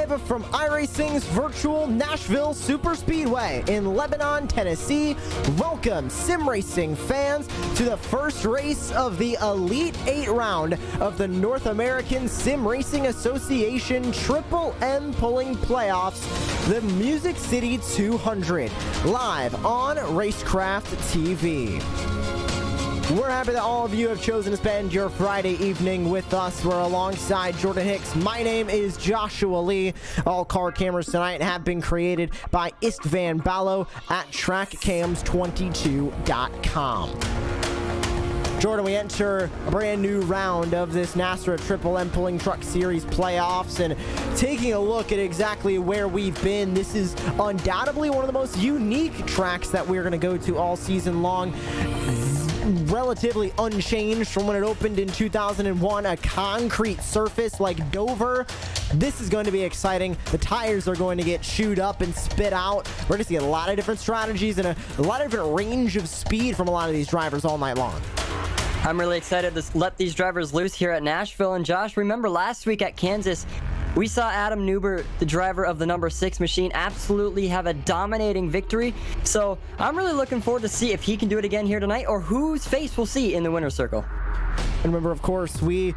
live from iRacing's virtual Nashville Super Speedway in Lebanon, Tennessee. Welcome, sim racing fans, to the first race of the Elite 8 round of the North American Sim Racing Association Triple M Pulling Playoffs, the Music City 200, live on Racecraft TV. We're happy that all of you have chosen to spend your Friday evening with us. We're alongside Jordan Hicks. My name is Joshua Lee. All car cameras tonight have been created by Istvan Ballo at trackcams22.com. Jordan, we enter a brand new round of this NASRA Triple M Pulling Truck Series playoffs, and taking a look at exactly where we've been, this is undoubtedly one of the most unique tracks that we're going to go to all season long. Relatively unchanged from when it opened in 2001, a concrete surface like Dover. This is going to be exciting. The tires are going to get chewed up and spit out. We're going to see a lot of different strategies and a lot of different range of speed from a lot of these drivers all night long. I'm really excited to let these drivers loose here at Nashville. And Josh, remember last week at Kansas, we saw Adam Newber, the driver of the number 6 machine, absolutely have a dominating victory. So I'm really looking forward to see if he can do it again here tonight, or whose face we'll see in the winner's circle. And remember, of course, we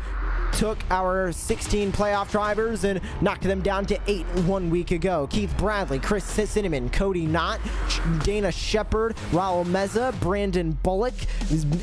took our 16 playoff drivers and knocked them down to 8 1 week ago. Keith Bradley, Chris Cinnamon, Cody Knott, Dana Shepard, Raul Meza, Brandon Bullock,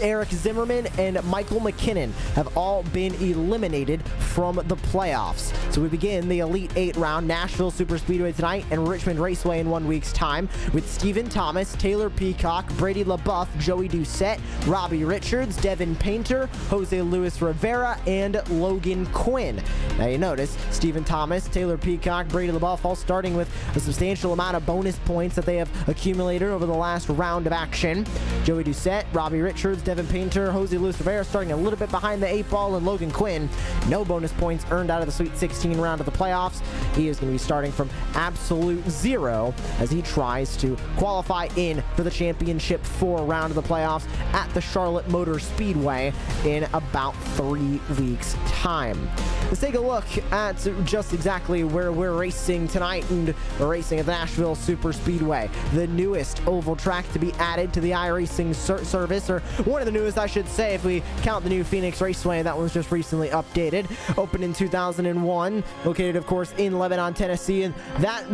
Eric Zimmerman, and Michael McKinnon have all been eliminated from the playoffs. So we begin the Elite 8 round, Nashville Super Speedway tonight and Richmond Raceway in 1 week's time, with Stephen Thomas, Taylor Peacock, Brady LaBeouf, Joey Doucette, Robbie Richards, Devin Painter, Jose Luis Rivera, and Logan Quinn. Now you notice Stephen Thomas, Taylor Peacock, Brady LaBeouf all starting with a substantial amount of bonus points that they have accumulated over the last round of action. Joey Doucette, Robbie Richards, Devin Painter, Jose Luis Rivera starting a little bit behind the 8 ball, and Logan Quinn, no bonus points earned out of the Sweet 16 round of the playoffs. He is going to be starting from absolute zero as he tries to qualify in for the Championship 4 round of the playoffs at the Charlotte Motor Speedway in about 3 weeks' time. Let's take a look at just exactly where we're racing tonight, and we're racing at the Nashville Super Speedway, the newest oval track to be added to the iRacing service, or one of the newest, I should say, if we count the new Phoenix Raceway that was just recently updated. Opened in 2001, located, of course, in Lebanon, Tennessee, and that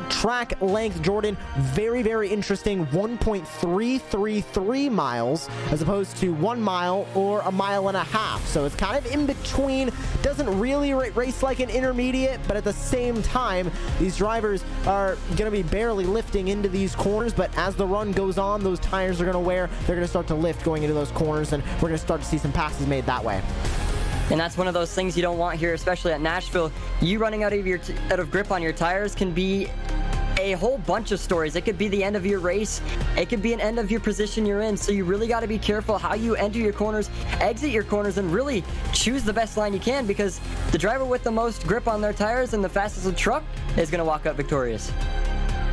track length, Jordan, very, very interesting, 1.333 miles as opposed to 1 mile or a mile and a half. So it's kind of in between, doesn't really race like an intermediate, but at the same time, these drivers are going to be barely lifting into these corners, but as the run goes on, those tires are going to wear, they're going to start to lift going into those corners, and we're going to start to see some passes made that way. And that's one of those things you don't want here, especially at Nashville. You running out of grip on your tires can be a whole bunch of stories. It could be the end of your race. It could be an end of your position you're in. So you really got to be careful how you enter your corners, exit your corners, and really choose the best line you can, because the driver with the most grip on their tires and the fastest truck is going to walk out victorious.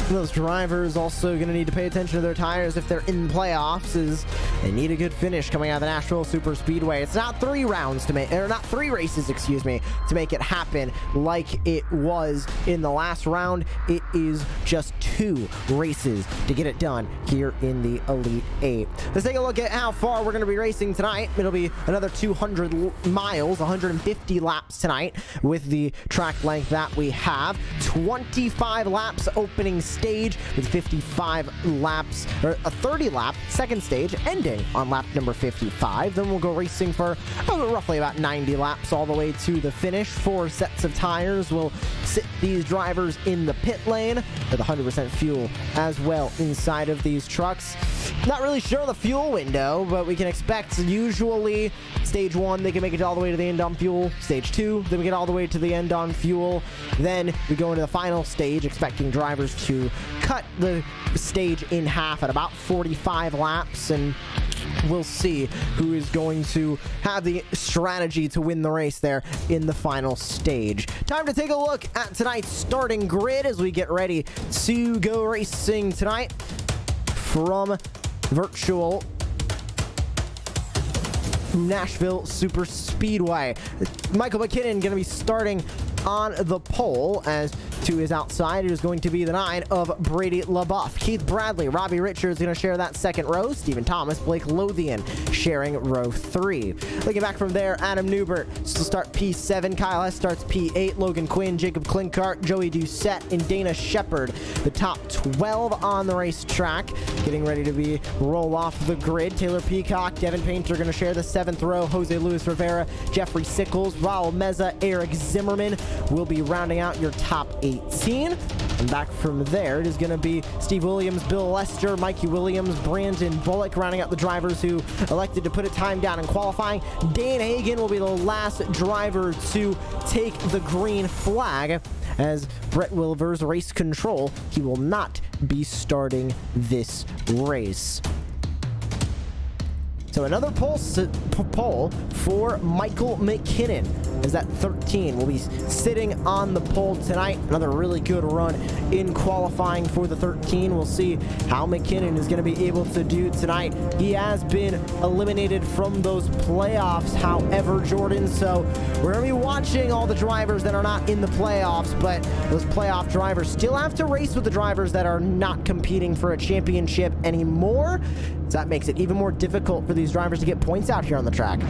Those drivers also going to need to pay attention to their tires if they're in playoffs, as they need a good finish coming out of the Nashville Super Speedway. It's not 3 rounds to make, or not 3 races, excuse me, to make it happen like it was in the last round. It is just 2 races to get it done here in the Elite 8. Let's take a look at how far we're going to be racing tonight. It'll be another 200 miles, 150 laps tonight with the track length that we have. 25 laps opening stage with 55 laps, or a 30 lap second stage ending on lap number 55. Then we'll go racing for roughly about 90 laps all the way to the finish. 4 sets of tires will sit these drivers in the pit lane with 100% fuel as well inside of these trucks. Not really sure the fuel window, but we can expect usually stage 1 they can make it all the way to the end on fuel. Stage 2 then we get all the way to the end on fuel. Then we go into the final stage, expecting drivers to cut the stage in half at about 45 laps, and we'll see who is going to have the strategy to win the race there in the final stage. Time to take a look at tonight's starting grid as we get ready to go racing tonight from virtual Nashville Super Speedway. Michael McKinnon going to be starting on the pole as To his outside, it is going to be the 9 of Brady LaBeouf. Keith Bradley, Robbie Richards going to share that second row. Stephen Thomas, Blake Lothian sharing row 3. Looking back from there, Adam Newbert will start P7. Kyle Hess starts P8. Logan Quinn, Jacob Klinkart, Joey Doucette, and Dana Shepard. The top 12 on the racetrack. Getting ready to be roll off the grid. Taylor Peacock, Devin Painter going to share the 7th row. Jose Luis Rivera, Jeffrey Sickles, Raul Meza, Eric Zimmerman will be rounding out your top 18. And back from there, it is going to be Steve Williams, Bill Lester, Mikey Williams, Brandon Bullock rounding out the drivers who elected to put a time down in qualifying. Dan Hagan will be the last driver to take the green flag as Brett Wilvers race control. He will not be starting this race. So another pole for Michael McKinnon, as that 13 will be sitting on the pole tonight. Another really good run in qualifying for the 13. We'll see how McKinnon is going to be able to do tonight. He has been eliminated from those playoffs, however, Jordan. So we're going to be watching all the drivers that are not in the playoffs, but those playoff drivers still have to race with the drivers that are not competing for a championship anymore. So that makes it even more difficult for these drivers to get points out here on the track.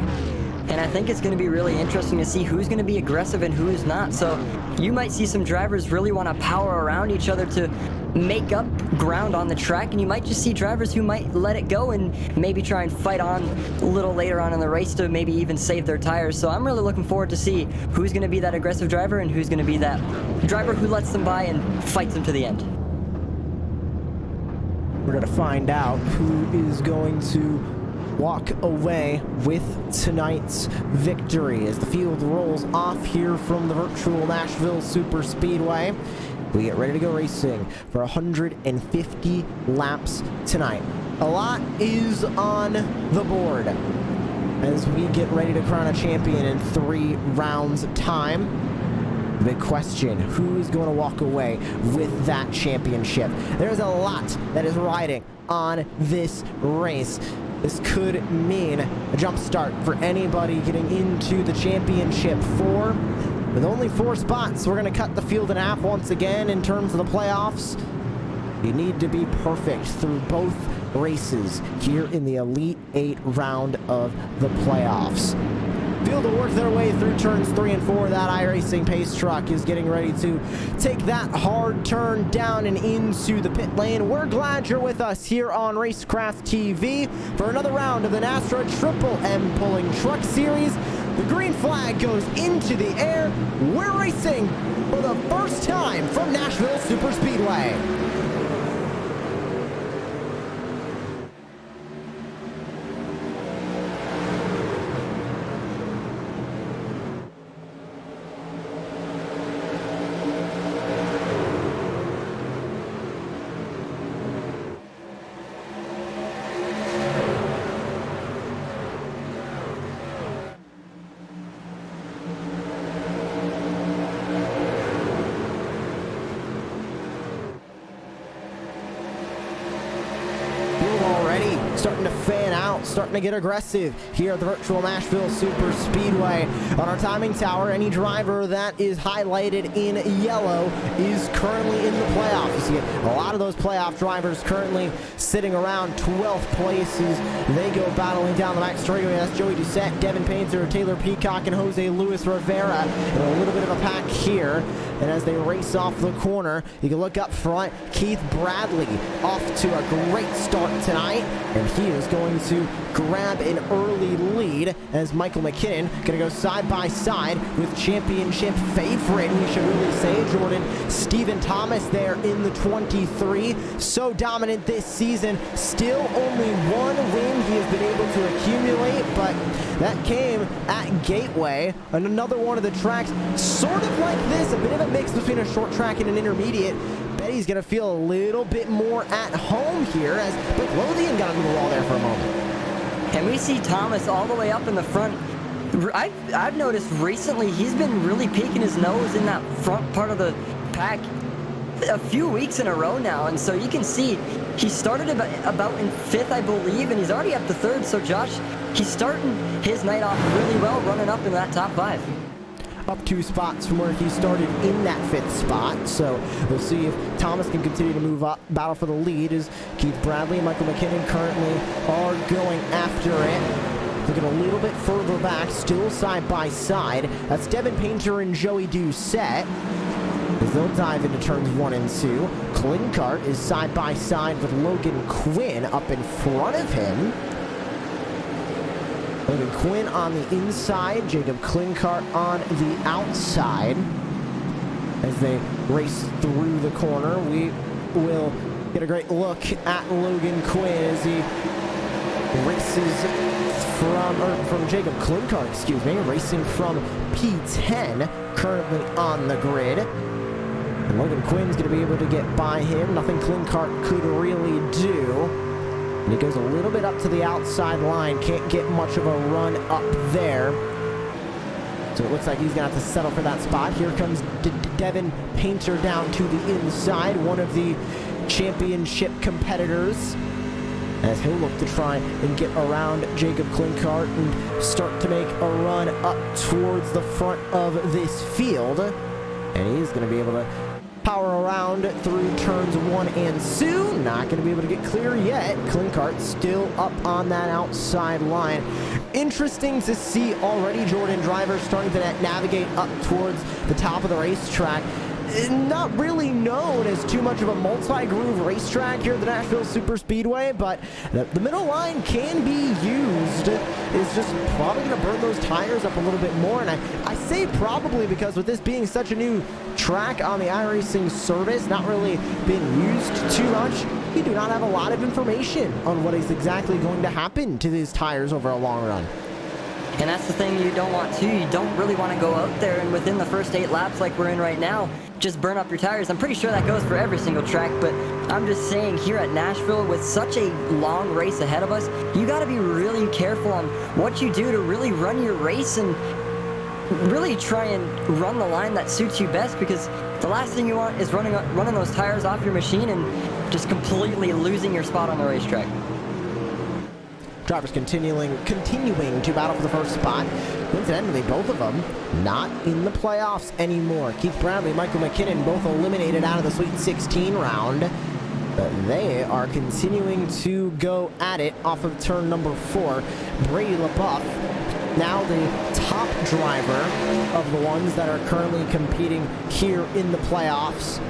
And I think it's going to be really interesting to see who's going to be aggressive and who is not. So you might see some drivers really want to power around each other to make up ground on the track, and you might just see drivers who might let it go and maybe try and fight on a little later on in the race to maybe even save their tires. So I'm really looking forward to see who's going to be that aggressive driver and who's going to be that driver who lets them by and fights them to the end. We're going to find out who is going to walk away with tonight's victory as the field rolls off here from the virtual Nashville Super Speedway. We get ready to go racing for 150 laps tonight. A lot is on the board as we get ready to crown a champion in 3 rounds' time. Big question, who is going to walk away with that championship? There's a lot that is riding on this race. This could mean a jump start for anybody getting into the championship 4. With only 4 spots, we're going to cut the field in half once again in terms of the playoffs. You need to be perfect through both races here in the Elite 8 round of the playoffs. Field will work their way through turns 3 and 4. That iRacing pace truck is getting ready to take that hard turn down and into the pit lane. We're glad you're with us here on Racecraft TV for another round of the NASRA Triple M Pulling Truck Series. The green flag goes into the air. We're racing for the first time from Nashville Super Speedway. Starting to fan out, starting to get aggressive here at the virtual Nashville Super Speedway. On our timing tower, any driver that is highlighted in yellow is currently in the playoffs. You see a lot of those playoff drivers currently sitting around 12th places. They go battling down the back straightaway. That's Joey Doucette, Devin Painter, Taylor Peacock, and Jose Luis Rivera. And a little bit of a pack here. And as they race off the corner, you can look up front. Keith Bradley off to a great start tonight. And he is going to grab an early lead as Michael McKinnon going to go side by side with championship favorite, we should really say, Jordan. Stephen Thomas there in the 23. So dominant this season. Still only 1 win he has been able to accumulate, but that came at Gateway, and another one of the tracks sort of like this, a bit of a mix between a short track and an intermediate. Bet he's going to feel a little bit more at home here as Blake Lothian got into the wall there for a moment. And we see Thomas all the way up in the front. I've noticed recently he's been really peeking his nose in that front part of the pack a few weeks in a row now, and so you can see he started about in 5th, I believe, and he's already up to 3rd. So Josh, he's starting his night off really well, running up in that top 5. up 2 spots from where he started in that 5th spot. So we'll see if Thomas can continue to move up. Battle for the lead as Keith Bradley and Michael McKinnon currently are going after it. Looking a little bit further back, still side by side. That's Devin Painter and Joey Doucette as they'll dive into turns 1 and 2. Klinkart is side by side with Logan Quinn up in front of him. Logan Quinn on the inside, Jacob Klinkart on the outside. As they race through the corner, we will get a great look at Logan Quinn as he races from Jacob Klinkart, excuse me, racing from P10, currently on the grid. And Logan Quinn's going to be able to get by him. Nothing Klinkart could really do. And he goes a little bit up to the outside line. Can't get much of a run up there. So it looks like he's going to have to settle for that spot. Here comes Devin Painter down to the inside, one of the championship competitors, as he'll look to try and get around Jacob Klinkart and start to make a run up towards the front of this field. And he's going to be able to power around through turns 1 and 2. Not going to be able to get clear yet. Klinkart still up on that outside line. Interesting to see already Jordan drivers starting to navigate up towards the top of the racetrack. Not really known as too much of a multi-groove racetrack here at the Nashville Superspeedway, but the middle line can be used. It's just probably going to burn those tires up a little bit more, and I say probably because with this being such a new track on the iRacing service, not really been used too much, you do not have a lot of information on what is exactly going to happen to these tires over a long run. And that's the thing you don't want to. You don't really want to go out there and within the first 8 laps like we're in right now, just burn up your tires. I'm pretty sure that goes for every single track, but I'm just saying here at Nashville with such a long race ahead of us, you got to be really careful on what you do to really run your race and really try and run the line that suits you best, because the last thing you want is running those tires off your machine and just completely losing your spot on the racetrack. Drivers continuing to battle for the first spot. Coincidentally, both of them not in the playoffs anymore. Keith Bradley, Michael McKinnon, both eliminated out of the Sweet 16 round. But they are continuing to go at it off of turn number 4. Brady LaBeouf, now the top driver of the ones that are currently competing here in the playoffs.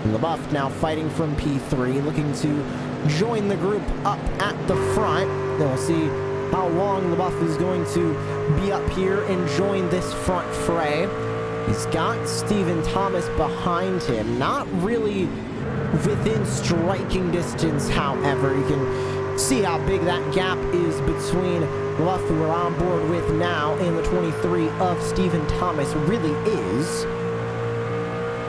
LaBeouf now fighting from P3, looking to join the group up at the front. Then we'll see how long LaBeouf is going to be up here and join this front fray. He's got Stephen Thomas behind him, not really within striking distance, however. You can see how big that gap is between LaBeouf, who we're on board with now, and the 23 of Stephen Thomas really is.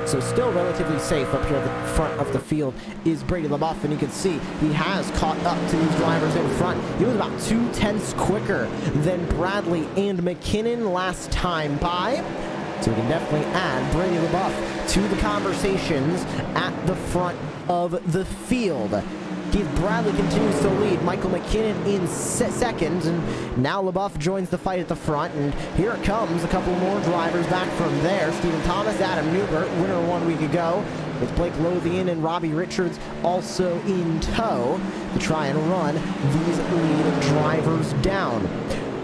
So still relatively safe up here at the front of the field is Brady LaBeouf, and you can see he has caught up to these drivers in front. He was about 2/10 quicker than Bradley and McKinnon last time by. So we can definitely add Brady LaBeouf to the conversations at the front of the field. Keith Bradley continues to lead, Michael McKinnon in second, and now LaBeouf joins the fight at the front, and here it comes, a couple more drivers back from there. Stephen Thomas, Adam Newbert, winner 1 week ago, with Blake Lothian and Robbie Richards also in tow to try and run these lead drivers down.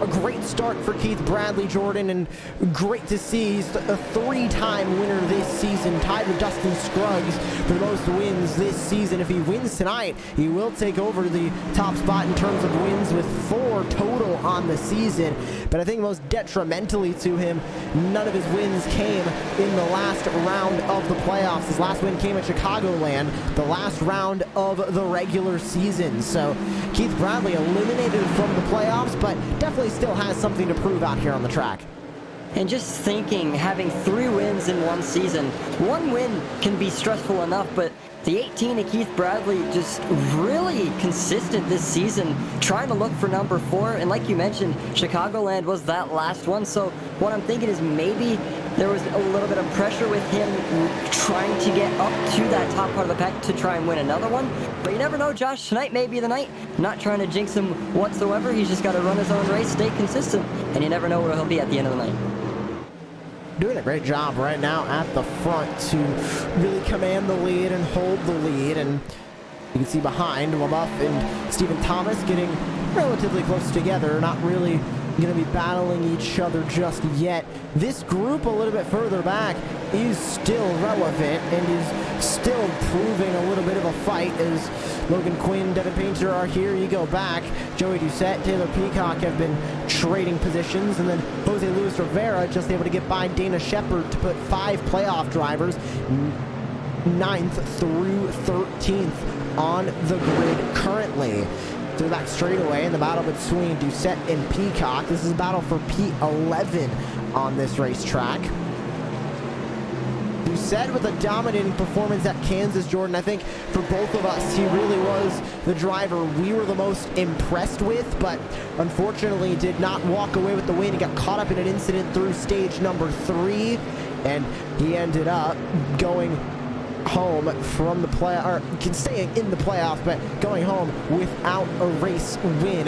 A great start for Keith Bradley, Jordan, and great to see. He's a 3-time winner this season, tied with Dustin Scruggs for the most wins this season. If he wins tonight, he will take over the top spot in terms of wins with 4 total on the season. But I think most detrimentally to him, none of his wins came in the last round of the playoffs. His last win came at Chicagoland, the last round of the regular season. So Keith Bradley eliminated from the playoffs, but definitely still has something to prove out here on the track. And just thinking, having 3 wins in 1 season, 1 win can be stressful enough, but the 18 of Keith Bradley just really consistent this season, trying to look for number 4. And like you mentioned, Chicagoland was that last one. So what I'm thinking is maybe there was a little bit of pressure with him trying to get up to that top part of the pack to try and win another one. But you never know, Josh. Tonight may be the night. Not trying to jinx him whatsoever. He's just got to run his own race, stay consistent, and you never know where he'll be at the end of the night. doing a great job right now at the front to really command the lead and hold the lead. And you can see behind LaBeouf and Stephen Thomas getting relatively close together, not really going to be battling each other just yet. This group a little bit further back is still relevant and is still proving a little bit of a fight as Logan Quinn, Devin Painter are here. You go back, Joey Doucette, Taylor Peacock have been trading positions, and then Jose Luis Rivera just able to get by Dana Shepard to put 5 playoff drivers 9th through 13th on the grid currently. To the back straightaway in the battle between Doucette and Peacock. This is a battle for P11 on this racetrack. Doucette with a dominating performance at Kansas, Jordan. I think for both of us, he really was the driver we were the most impressed with, but unfortunately did not walk away with the win. He got caught up in an incident through stage number 3, and he ended up going home from the or staying in the playoff, but going home without a race win.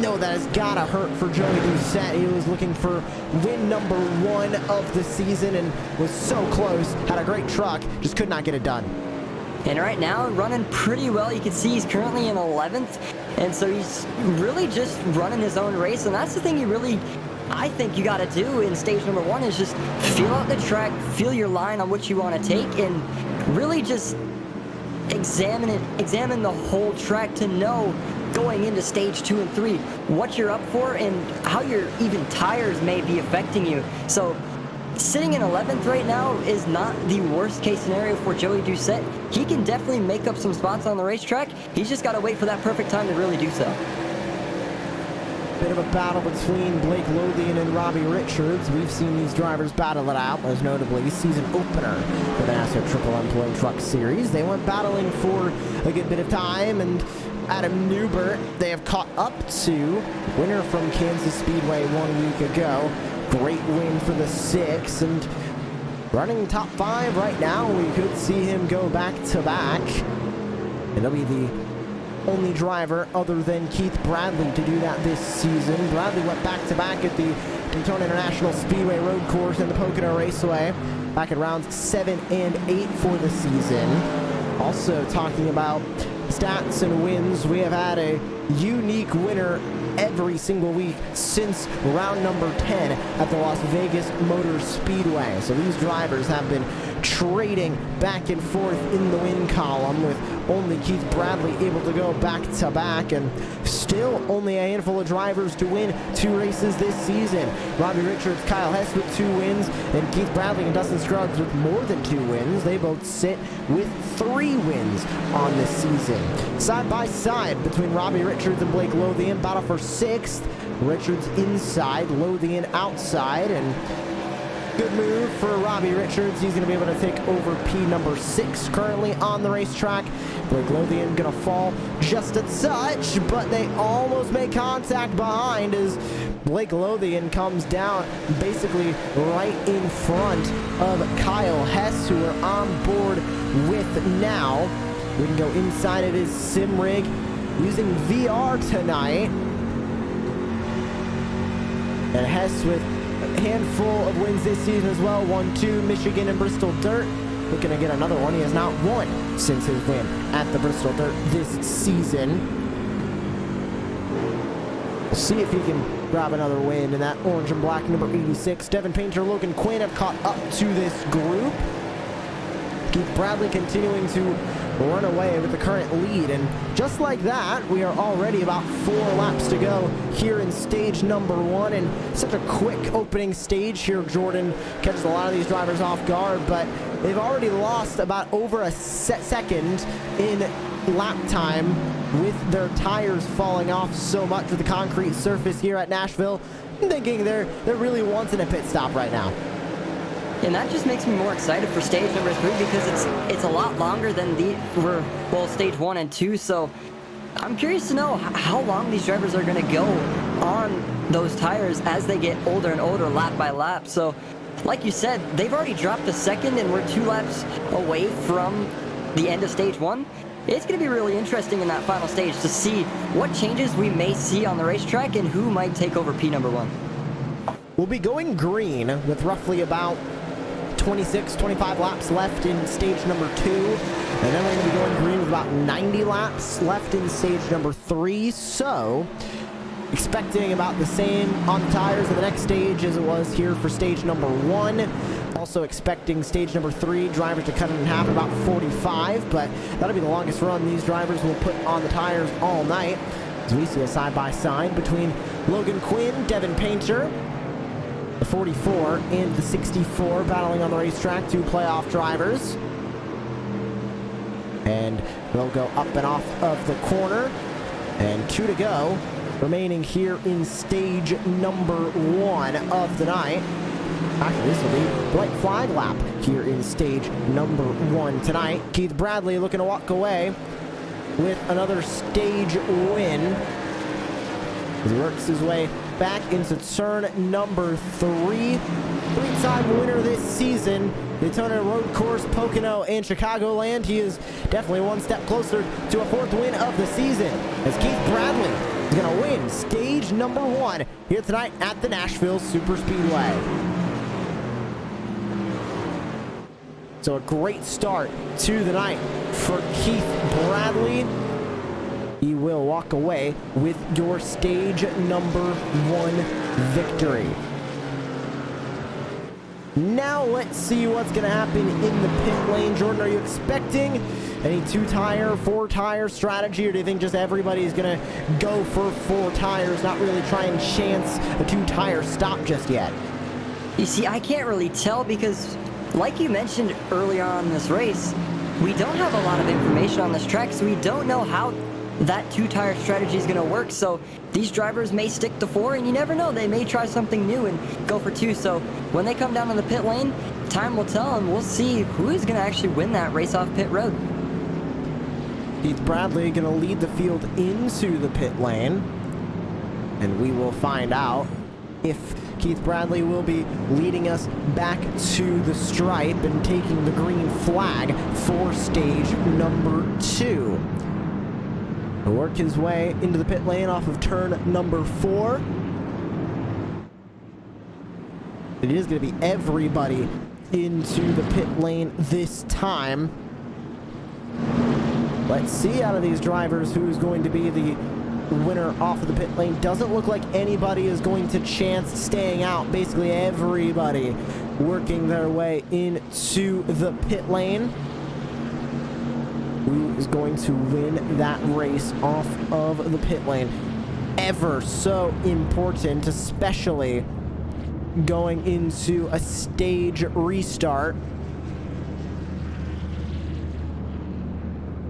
No, that has gotta hurt for Joey Doucette. He was looking for win number 1 of the season and was so close. Had a great truck, just could not get it done. And right now, running pretty well. You can see he's currently in 11th, and so he's really just running his own race, and that's the thing I think you got to do in stage number 1 is just feel out the track, feel your line on what you want to take, and really just examine the whole track to know going into stage 2 and 3 what you're up for and how your even tires may be affecting you. So sitting in 11th right now is not the worst case scenario for Joey Doucette. He can definitely make up some spots on the racetrack. He's just got to wait for that perfect time to really do so. Bit of a battle between Blake Lothian and Robbie Richards. We've seen these drivers battle it out, most notably season opener for the NASRA Triple M Touring Truck Series. They went battling for a good bit of time, and Adam Newbert they have caught up to. Winner from Kansas Speedway 1 week ago. Great win for the 6, and running top 5 right now. We could see him go back to back. It'll be the only driver other than Keith Bradley to do that this season. Bradley went back-to-back at the Daytona International Speedway Road Course and the Pocono Raceway back at rounds 7 and 8 for the season. Also talking about stats and wins, we have had a unique winner every single week since round number 10 at the Las Vegas Motor Speedway. So these drivers have been trading back and forth in the win column, with only Keith Bradley able to go back to back, and still only a handful of drivers to win 2 races this season. Robbie Richards, Kyle Hess with 2 wins, and Keith Bradley and Dustin Scruggs with more than 2 wins. They both sit with 3 wins on this season. Side by side between Robbie Richards and Blake Lothian, battle for 6th. Richards inside, Lothian outside, and good move for Robbie Richards. He's going to be able to take over P number 6 currently on the racetrack. Blake Lothian going to fall just a touch, but they almost make contact behind as Blake Lothian comes down basically right in front of Kyle Hess, who we're on board with now. We can go inside of his sim rig using VR tonight. And Hess with a handful of wins this season as well. 1-2 Michigan and Bristol Dirt. Looking to get another one. He has not won since his win at the Bristol Dirt this season. We'll see if he can grab another win in that orange and black number 86. Devin Painter, Logan Quinn have caught up to this group. Keith Bradley continuing to run away with the current lead, and just like that, we are already about 4 laps to go here in stage number 1, and such a quick opening stage here. Jordan catches a lot of these drivers off guard, but they've already lost about over a second in lap time with their tires falling off so much with the concrete surface here at Nashville. I'm thinking they're really wanting a pit stop right now. And that just makes me more excited for stage number 3 because it's a lot longer than stage 1 and 2. So I'm curious to know how long these drivers are going to go on those tires as they get older and older, lap by lap. So like you said, they've already dropped a second, and we're 2 laps away from the end of stage 1. It's going to be really interesting in that final stage to see what changes we may see on the racetrack and who might take over P number 1. We'll be going green with roughly about 26, 25 laps left in stage number 2. And then we're going to be going green with about 90 laps left in stage number 3. So, expecting about the same on the tires in the next stage as it was here for stage number 1. Also expecting stage number 3 drivers to cut it in half at about 45, but that'll be the longest run these drivers will put on the tires all night. As we see a side-by-side between Logan Quinn, Devin Painter, the 44 and the 64 battling on the racetrack, 2 playoff drivers. And they'll go up and off of the corner. And 2 to go, remaining here in stage number 1 of the night. Actually, this will be the white flag lap here in stage number 1 tonight. Keith Bradley looking to walk away with another stage win as he works his way back into turn number 3. 3-time winner this season, Daytona Road Course, Pocono, and Chicagoland. He is definitely one step closer to a 4th win of the season as Keith Bradley is going to win stage number 1 here tonight at the Nashville Superspeedway. So a great start to the night for Keith Bradley. He will walk away with your stage number 1 victory. Now let's see what's going to happen in the pit lane. Jordan, are you expecting any 2-tire, 4-tire strategy, or do you think just everybody is going to go for 4 tires, not really try and chance a 2-tire stop just yet? You see, I can't really tell because, like you mentioned earlier on in this race, we don't have a lot of information on this track, so we don't know how that 2-tire strategy is going to work. So these drivers may stick to 4, and you never know, they may try something new and go for 2. So when they come down to the pit lane, time will tell, and we'll see who is going to actually win that race off pit road. Keith Bradley going to lead the field into the pit lane, and we will find out if Keith Bradley will be leading us back to the stripe and taking the green flag for stage number 2. He'll work his way into the pit lane off of turn number 4. It is going to be everybody into the pit lane this time. Let's see out of these drivers who's going to be the winner off of the pit lane. Doesn't look like anybody is going to chance staying out. Basically everybody working their way into the pit lane. Who is going to win that race off of the pit lane? Ever so important, especially going into a stage restart.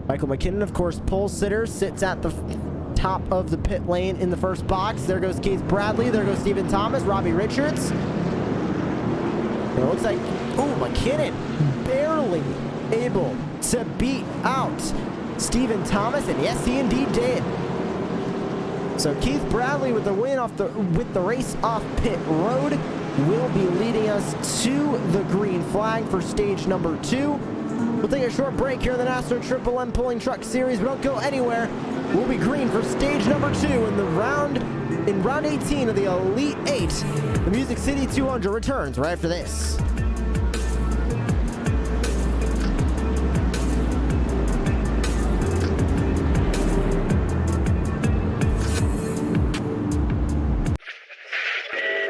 Michael McKinnon, of course, pole sitter, sits at the top of the pit lane in the first box. There goes Keith Bradley. There goes Stephen Thomas, Robbie Richards. And it looks like, oh, McKinnon barely able to beat out Stephen Thomas, and yes, he indeed did. So Keith Bradley with the win with the race off pit road will be leading us to the green flag for stage number 2. We'll take a short break here in the NASRA Triple M Pulling Truck Series, but don't go anywhere. We'll be green for stage number 2 in round 18 of the Elite 8. The Music City 200 returns right after this.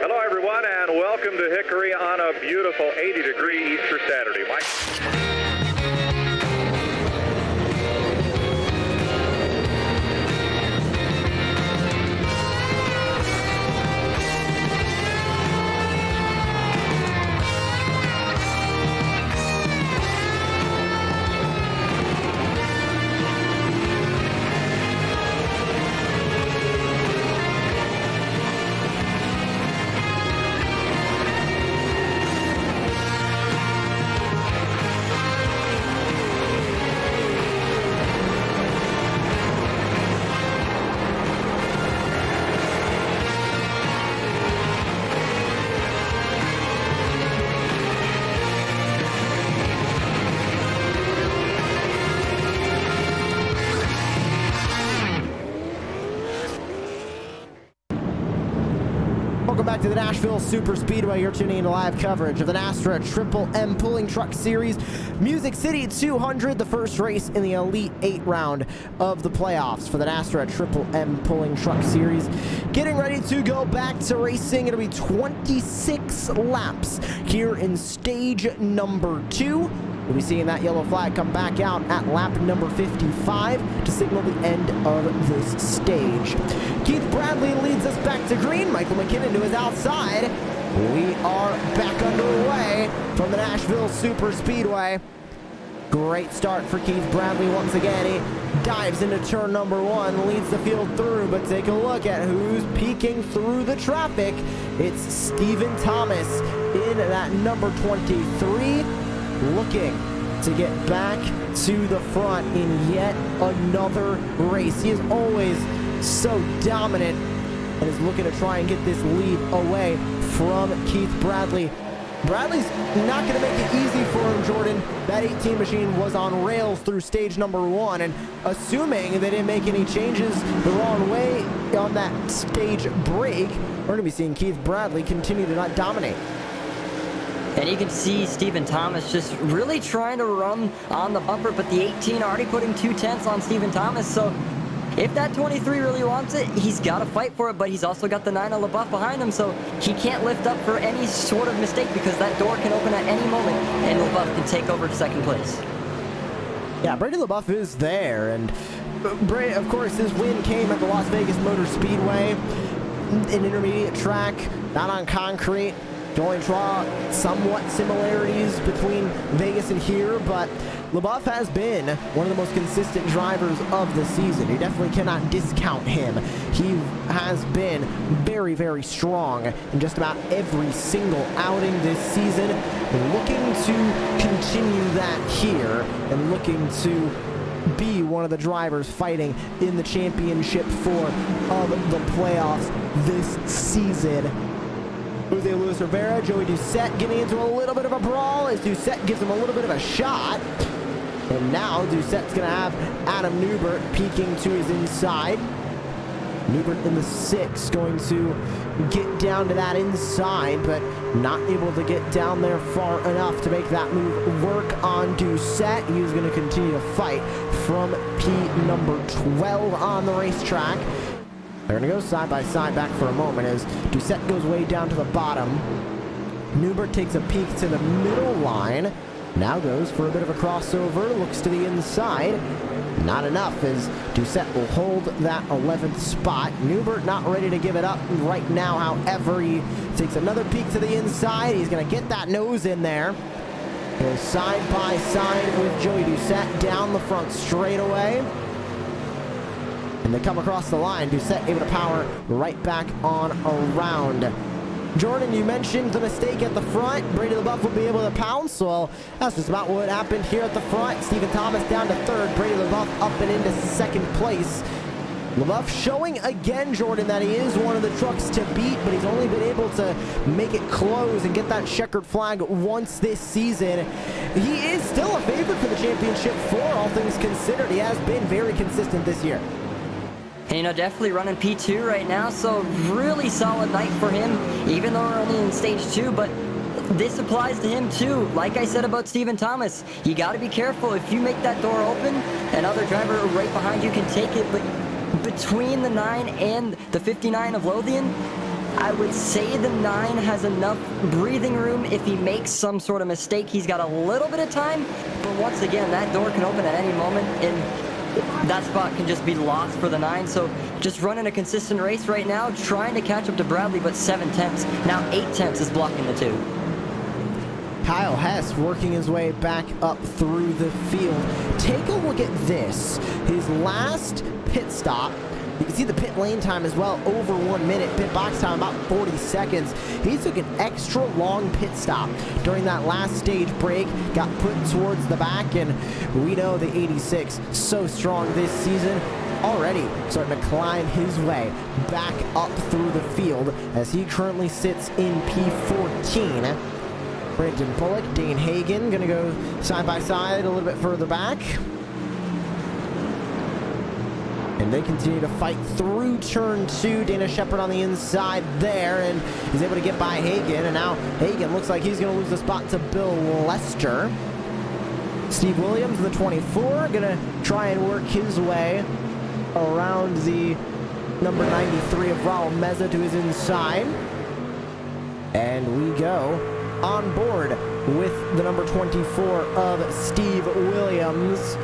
Hello, everyone, and welcome to Hickory on a beautiful 80-degree Easter Saturday. Mike. Welcome back to the Nashville Super Speedway. You're tuning into live coverage of the NASRA Triple M Pulling Truck Series Music City 200, the first race in the Elite 8 round of the playoffs for the NASRA Triple M Pulling Truck Series. Getting ready to go back to racing. It'll be 26 laps here in stage number 2. We'll be seeing that yellow flag come back out at lap number 55 to signal the end of this stage. Keith Bradley leads us back to green. Michael McKinnon to his outside. We are back underway from the Nashville Super Speedway. Great start for Keith Bradley once again. He dives into turn number 1, leads the field through, but take a look at who's peeking through the traffic. It's Stephen Thomas in that number 23, looking to get back to the front in yet another race. He is always so dominant and is looking to try and get this lead away from Keith Bradley. Bradley's not going to make it easy for him, Jordan. That 18 machine was on rails through stage number 1, and assuming they didn't make any changes the wrong way on that stage break, we're going to be seeing Keith Bradley continue to not dominate. And you can see Stephen Thomas just really trying to run on the bumper, but the 18 already putting 2/10 on Stephen Thomas. So if that 23 really wants it, he's got to fight for it, but he's also got the 9 of LaBeouf behind him, so he can't lift up for any sort of mistake because that door can open at any moment, and LaBeouf can take over to second place. Yeah, Brady LaBeouf is there, and Brady, of course, his win came at the Las Vegas Motor Speedway, an intermediate track, not on concrete. You only draw somewhat similarities between Vegas and here, but LaBeouf has been one of the most consistent drivers of the season. You definitely cannot discount him. He has been very, very strong in just about every single outing this season. Looking to continue that here and looking to be one of the drivers fighting in the championship 4 of the playoffs this season. Jose Luis Rivera, Joey Doucette getting into a little bit of a brawl as Doucette gives him a little bit of a shot. And now Doucette's going to have Adam Newbert peeking to his inside. Newbert in the 6 going to get down to that inside, but not able to get down there far enough to make that move work on Doucette. He's going to continue to fight from P number 12 on the racetrack. They're going to go side by side back for a moment as Doucette goes way down to the bottom. Newbert takes a peek to the middle line. Now goes for a bit of a crossover. Looks to the inside. Not enough as Doucette will hold that 11th spot. Newbert not ready to give it up right now. However, he takes another peek to the inside. He's going to get that nose in there. Goes side by side with Joey Doucette down the front straightaway. And they come across the line. Doucette able to power right back on around. Jordan, you mentioned the mistake at the front. Brady LaBeouf will be able to pounce. Well, that's just about what happened here at the front. Stephen Thomas down to 3rd. Brady LaBeouf up and into 2nd place. LaBeouf showing again, Jordan, that he is one of the trucks to beat, but he's only been able to make it close and get that checkered flag once this season. He is still a favorite for the championship 4, all things considered. He has been very consistent this year. And, you know, definitely running P2 right now, so really solid night for him, even though we're only in stage 2, but this applies to him too. Like I said about Stephen Thomas, you got to be careful. If you make that door open, another driver right behind you can take it, but between the 9 and the 59 of Lothian, I would say the 9 has enough breathing room. If he makes some sort of mistake, he's got a little bit of time, but once again, that door can open at any moment, and that spot can just be lost for the 9. So just running a consistent race right now, trying to catch up to Bradley, but 7/10. Now 8/10 is blocking the 2. Kyle Hess working his way back up through the field. Take a look at this. His last pit stop. You can see the pit lane time as well, over 1 minute. Pit box time, about 40 seconds. He took an extra long pit stop during that last stage break, got put towards the back, and we know the 86, so strong this season, already starting to climb his way back up through the field as he currently sits in P14. Brendan Bullock, Dane Hagen, going to go side by side a little bit further back. And And they continue to fight through turn 2. Dana Shepard on the inside there, and he's able to get by Hagan. And now Hagan looks like he's going to lose the spot to Bill Lester. Steve Williams, the 24, going to try and work his way around the number 93 of Raul Meza to his inside. And we go on board with the number 24 of Steve Williams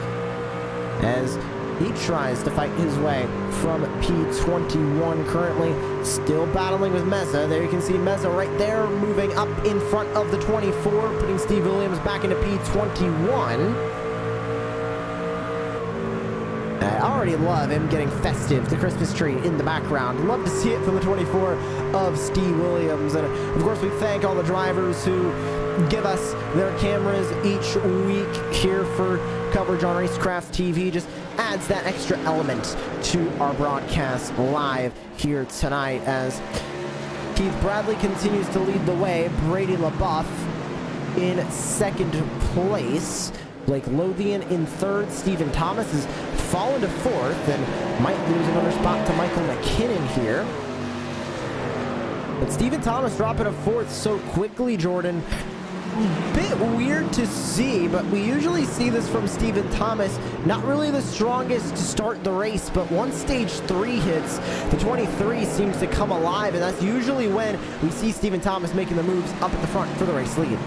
as he tries to fight his way from P21, currently still battling with Meza. There you can see Meza right there moving up in front of the 24, putting Steve Williams back into P21. I already love him getting festive, the Christmas tree in the background. Love to see it from the 24 of Steve Williams. And of course, we thank all the drivers who give us their cameras each week here for coverage on Racecraft TV. Just adds that extra element to our broadcast live here tonight as Keith Bradley continues to lead the way. Brady LaBeouf in second place. Blake Lothian in third. Stephen Thomas has fallen to fourth and might lose another spot to Michael McKinnon here. But Stephen Thomas dropping to fourth so quickly, Jordan. Bit weird to see, but we usually see this from Stephen Thomas. Not really the strongest to start the race, but once stage 3 hits, the 23 seems to come alive, and that's usually when we see Stephen Thomas making the moves up at the front for the race lead.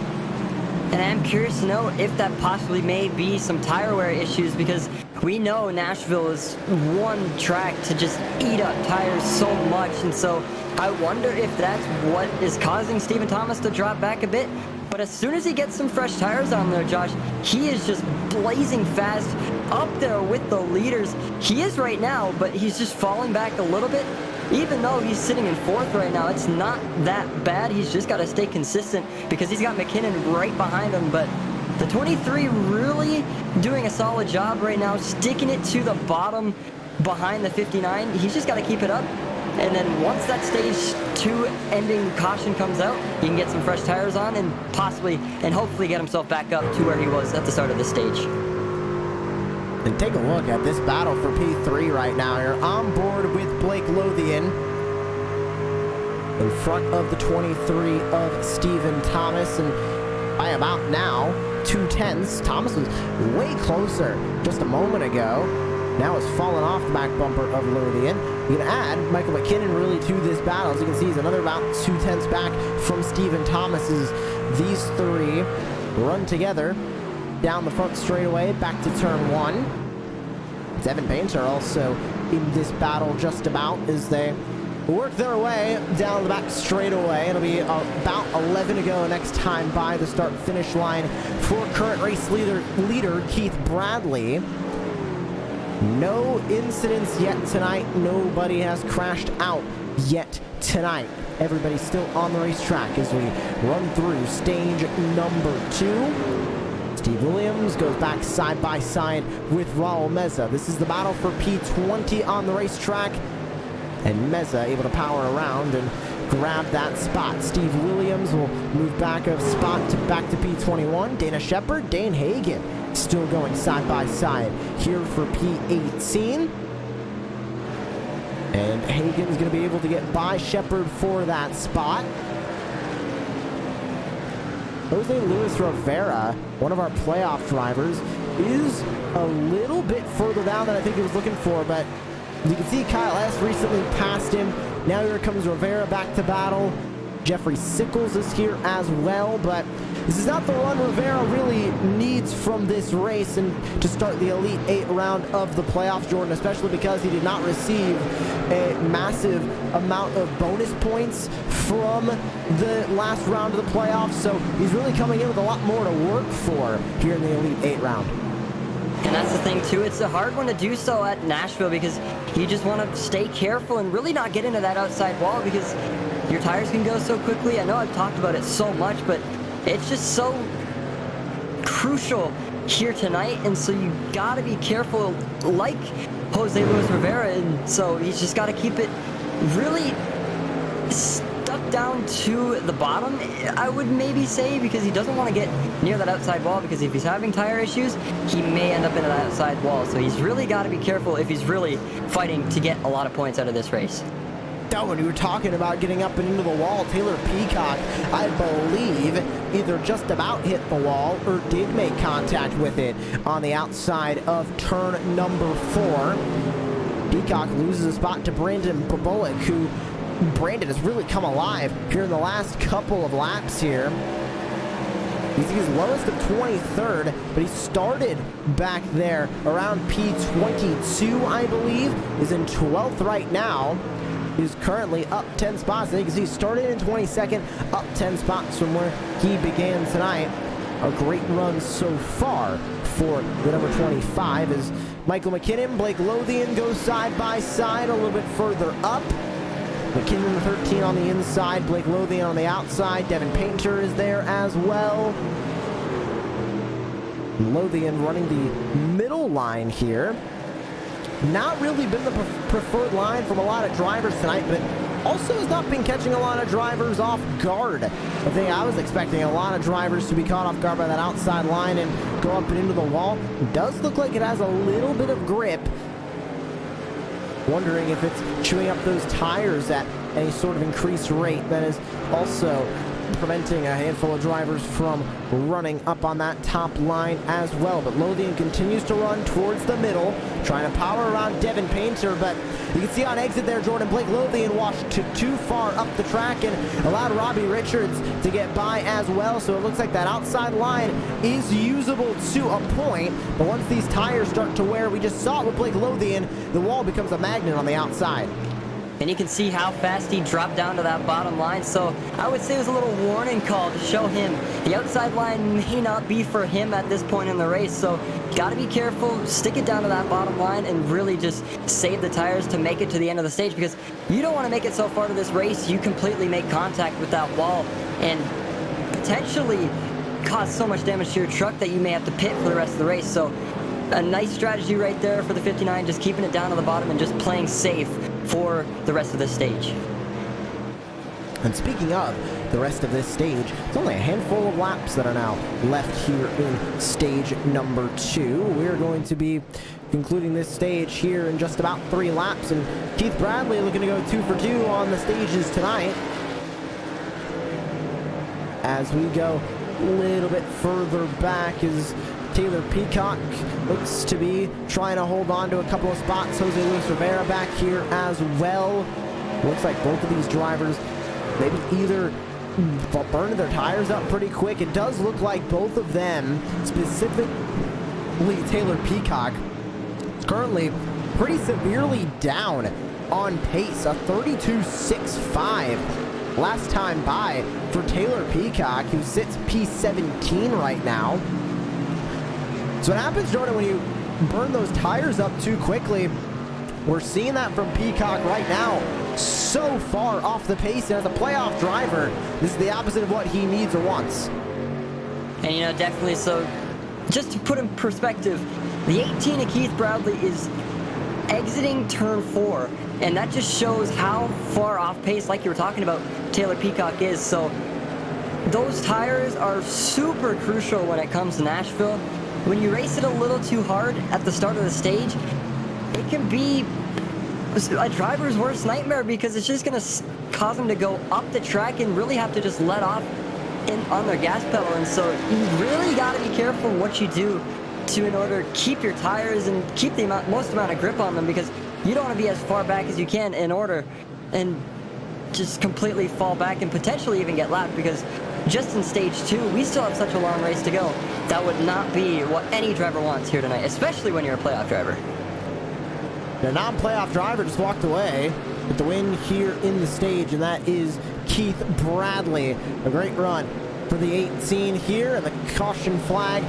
And I'm curious to know if that possibly may be some tire wear issues, because we know Nashville is one track to just eat up tires so much, and so I wonder if that's what is causing Stephen Thomas to drop back a bit. But as soon as he gets some fresh tires on there, Josh, he is just blazing fast up there with the leaders. He is right now, but he's just falling back a little bit. Even though he's sitting in fourth right now, it's not that bad. He's just got to stay consistent because he's got McKinnon right behind him. But the 23 really doing a solid job right now, sticking it to the bottom behind the 59. He's just got to keep it up. And then once that stage 2 ending caution comes out, he can get some fresh tires on and possibly and hopefully get himself back up to where he was at the start of the stage. And take a look at this battle for P3 right now. You're on board with Blake Lothian in front of the 23 of Stephen Thomas, and by about now 2/10. Thomas was way closer just a moment ago. Now it's fallen off the back bumper of Lothian. You can add Michael McKinnon really to this battle. As you can see, he's another about 2/10 back from Stephen Thomas as these three run together down the front straightaway back to turn 1. Evan Painter also in this battle just about as they work their way down the back straightaway. It'll be about 11 to go next time by the start finish line for current race leader Keith Bradley. No incidents yet tonight. Nobody has crashed out yet tonight. Everybody's still on the racetrack as we run through stage number 2. Steve Williams goes back side by side with Raul Meza. This is the battle for P20 on the racetrack. And Meza able to power around and grab that spot. Steve Williams will move back a spot to back to P21. Dana Shepard, Dane Hagan still going side by side here for P18. And Hagan's going to be able to get by Shepard for that spot. Jose Luis Rivera, one of our playoff drivers, is a little bit further down than I think he was looking for, but you can see Kyle S. recently passed him. Now here comes Rivera back to battle. Jeffrey Sickles is here as well, but this is not the run Rivera really needs from this race and to start the Elite 8 round of the playoffs, Jordan, especially because he did not receive a massive amount of bonus points from the last round of the playoffs, so he's really coming in with a lot more to work for here in the Elite 8 round. And that's the thing too, it's a hard one to do so at Nashville because you just want to stay careful and really not get into that outside wall because your tires can go so quickly. I know I've talked about it so much, but it's just so crucial here tonight, and so you gotta be careful like Jose Luis Rivera, and so he's just gotta keep it really stuck down to the bottom, I would maybe say, because he doesn't want to get near that outside wall, because if he's having tire issues, he may end up in that outside wall. So he's really got to be careful if he's really fighting to get a lot of points out of this race. When you were talking about getting up and into the wall, Taylor Peacock, I believe, either just about hit the wall or did make contact with it on the outside of turn number 4. Peacock loses a spot to Brandon Bullock, who Brandon has really come alive here in the last couple of laps here. He's his lowest of 23rd, but he started back there around P22, I believe, is in 12th right now. He's currently up 10 spots. I think he started in 22nd, up 10 spots from where he began tonight. A great run so far for the number 25 as Michael McKinnon, Blake Lothian go side by side a little bit further up. McKinnon the 13 on the inside, Blake Lothian on the outside. Devin Painter is there as well. Lothian running the middle line here. Not really been the preferred line from a lot of drivers tonight, but also has not been catching a lot of drivers off guard. I think I was expecting a lot of drivers to be caught off guard by that outside line and go up and into the wall. It does look like it has a little bit of grip. Wondering if it's chewing up those tires at any sort of increased rate that is also preventing a handful of drivers from running up on that top line as well. But Lothian continues to run towards the middle, trying to power around Devin Painter, but you can see on exit there, Jordan, Blake Lothian washed too far up the track and allowed Robbie Richards to get by as well. So it looks like that outside line is usable to a point, but once these tires start to wear, we just saw it with Blake Lothian, the wall becomes a magnet on the outside. And you can see how fast he dropped down to that bottom line. So I would say it was a little warning call to show him the outside line may not be for him at this point in the race. So got to be careful, stick it down to that bottom line and really just save the tires to make it to the end of the stage, because you don't want to make it so far to this race you completely make contact with that wall and potentially cause so much damage to your truck that you may have to pit for the rest of the race. So a nice strategy right there for the 59, just keeping it down to the bottom and just playing safe for the rest of this stage. And speaking of the rest of this stage, it's only a handful of laps that are now left here in stage number 2. We're going to be concluding this stage here in just about 3 laps, and Keith Bradley looking to go 2 for 2 on the stages tonight. As we go a little bit further back, is Taylor Peacock looks to be trying to hold on to a couple of spots. Jose Luis Rivera back here as well. Looks like both of these drivers maybe either burning their tires up pretty quick. It does look like both of them, specifically Taylor Peacock, is currently pretty severely down on pace. A 32.65 last time by for Taylor Peacock, who sits P17 right now. So what happens, Jordan, when you burn those tires up too quickly? We're seeing that from Peacock right now, so far off the pace, and as a playoff driver, this is the opposite of what he needs or wants. And you know, definitely, so just to put in perspective, the 18 of Keith Bradley is exiting turn 4, and that just shows how far off pace, like you were talking about, Taylor Peacock is. So those tires are super crucial when it comes to Nashville. When you race it a little too hard at the start of the stage, it can be a driver's worst nightmare, because it's just going to cause them to go up the track and really have to just let off on their gas pedal. And so you really got to be careful what you do in order to keep your tires and keep the most amount of grip on them, because you don't want to be as far back as you can in order and just completely fall back and potentially even get lapped, because just in stage 2, we still have such a long race to go. That would not be what any driver wants here tonight, especially when you're a playoff driver. The non-playoff driver just walked away with the win here in the stage, and that is Keith Bradley. A great run for the 18 here, and the caution flag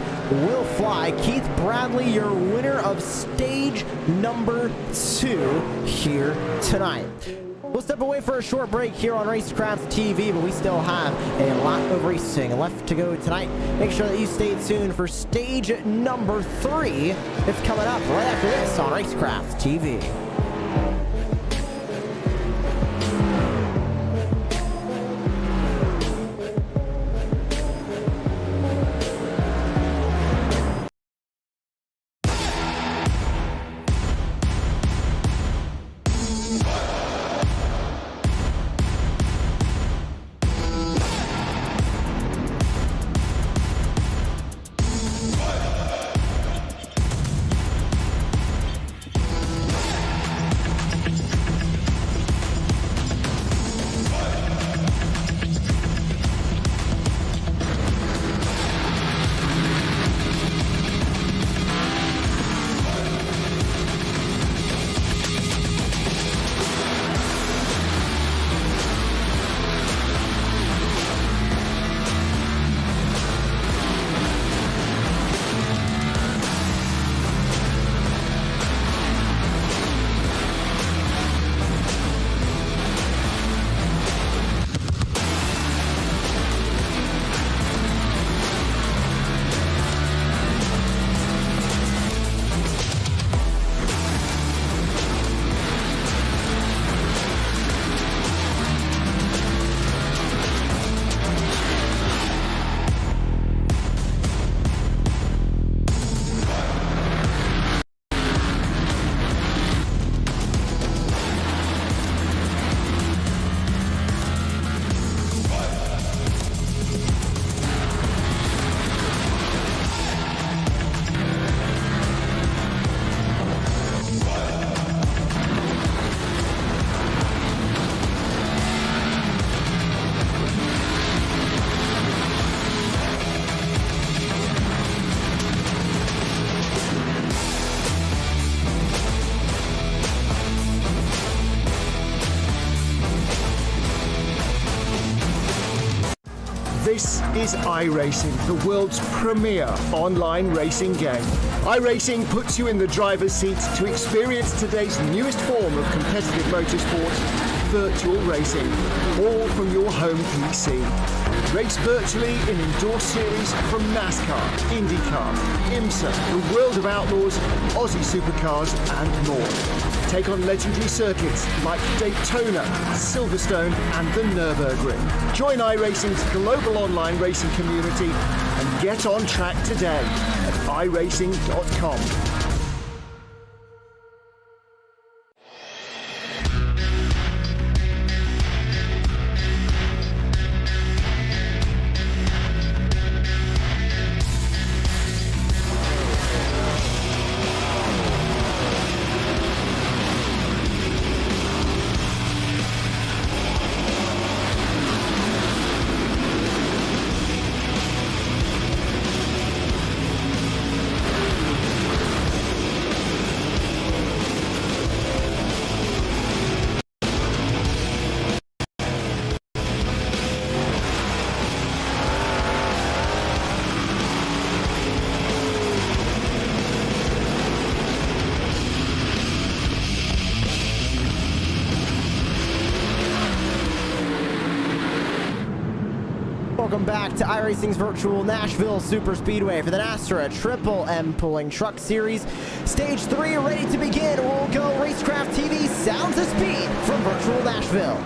will fly. Keith Bradley, your winner of stage number 2 here tonight. We'll step away for a short break here on Racecraft TV, but we still have a lot of racing left to go tonight. Make sure that you stay tuned for stage number 3. It's coming up right after this on Racecraft TV. This is iRacing, the world's premier online racing game. iRacing puts you in the driver's seat to experience today's newest form of competitive motorsport, virtual racing, all from your home PC. Race virtually in indoor series from NASCAR, IndyCar, IMSA, the World of Outlaws, Aussie Supercars and more. Take on legendary circuits like Daytona, Silverstone and the Nürburgring. Join iRacing's global online racing community and get on track today at iRacing.com. Welcome back to iRacing's virtual Nashville Super Speedway for the NASRA Triple M Pulling Truck Series. Stage 3 ready to begin. We'll go Racecraft TV Sounds of Speed from virtual Nashville.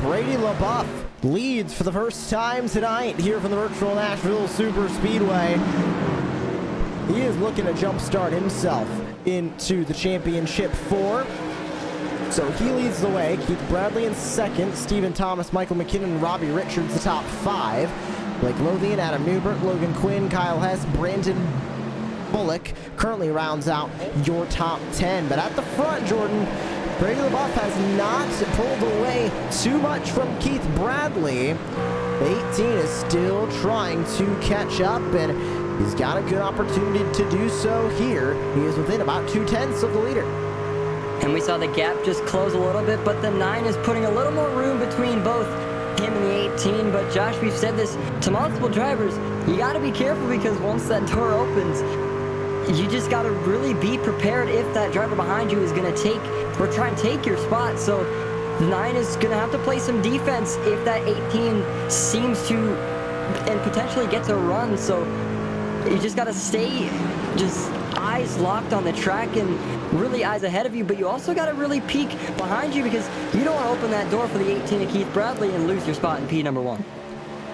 Brady LaBeouf leads for the first time tonight here from the virtual Nashville Super Speedway. He is looking to jumpstart himself into the championship 4. So he leads the way. Keith Bradley in second. Stephen Thomas, Michael McKinnon, and Robbie Richards the top 5. Blake Lothian, Adam Newbert, Logan Quinn, Kyle Hess, Brandon Bullock currently rounds out your top 10. But at the front, Jordan, Brady LaBeouf has not pulled away too much from Keith Bradley. 18 is still trying to catch up, and he's got a good opportunity to do so here. He is within about 2/10 of the leader. And we saw the gap just close a little bit, but the 9 is putting a little more room between both him and the 18. But Josh, we've said this to multiple drivers, you got to be careful because once that door opens, you just got to really be prepared if that driver behind you is going to take or try and take your spot. So the 9 is going to have to play some defense if that 18 seems to and potentially get to run. So you just got to stay just eyes locked on the track and really eyes ahead of you, but you also got to really peek behind you because you don't want to open that door for the 18 of Keith Bradley and lose your spot in P number 1.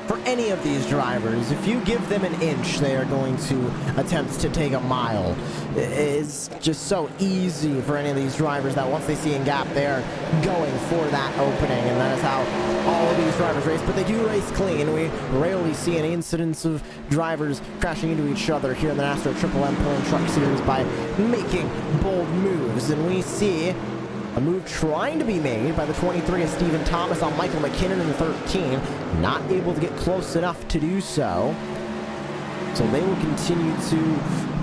For any of these drivers, if you give them an inch, they are going to attempt to take a mile. It's just so easy for any of these drivers that once they see a gap, they're going for that opening, and that is how all of these drivers race. But they do race clean. We rarely see any incidents of drivers crashing into each other here in the NASRA Triple M Pulling Truck Series by making bold moves, and we see a move trying to be made by the 23 of Stephen Thomas on Michael McKinnon in the 13. not able to get close enough to do so. So they will continue to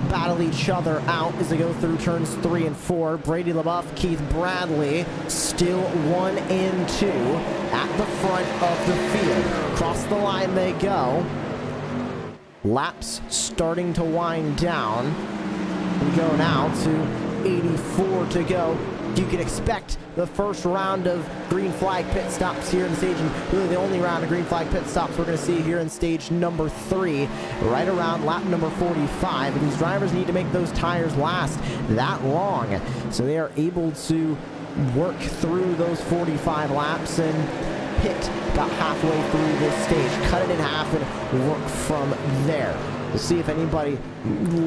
battle each other out as they go through turns 3 and 4. Brady LaBeouf, Keith Bradley, still 1 and 2 at the front of the field. Across the line they go. Laps starting to wind down. We go now to 84 to go. You can expect the first round of green flag pit stops here in stage, and really the only round of green flag pit stops we're going to see here in stage number 3, right around lap number 45. And these drivers need to make those tires last that long, so they are able to work through those 45 laps and hit about halfway through this stage, cut it in half and work from there. We'll see if anybody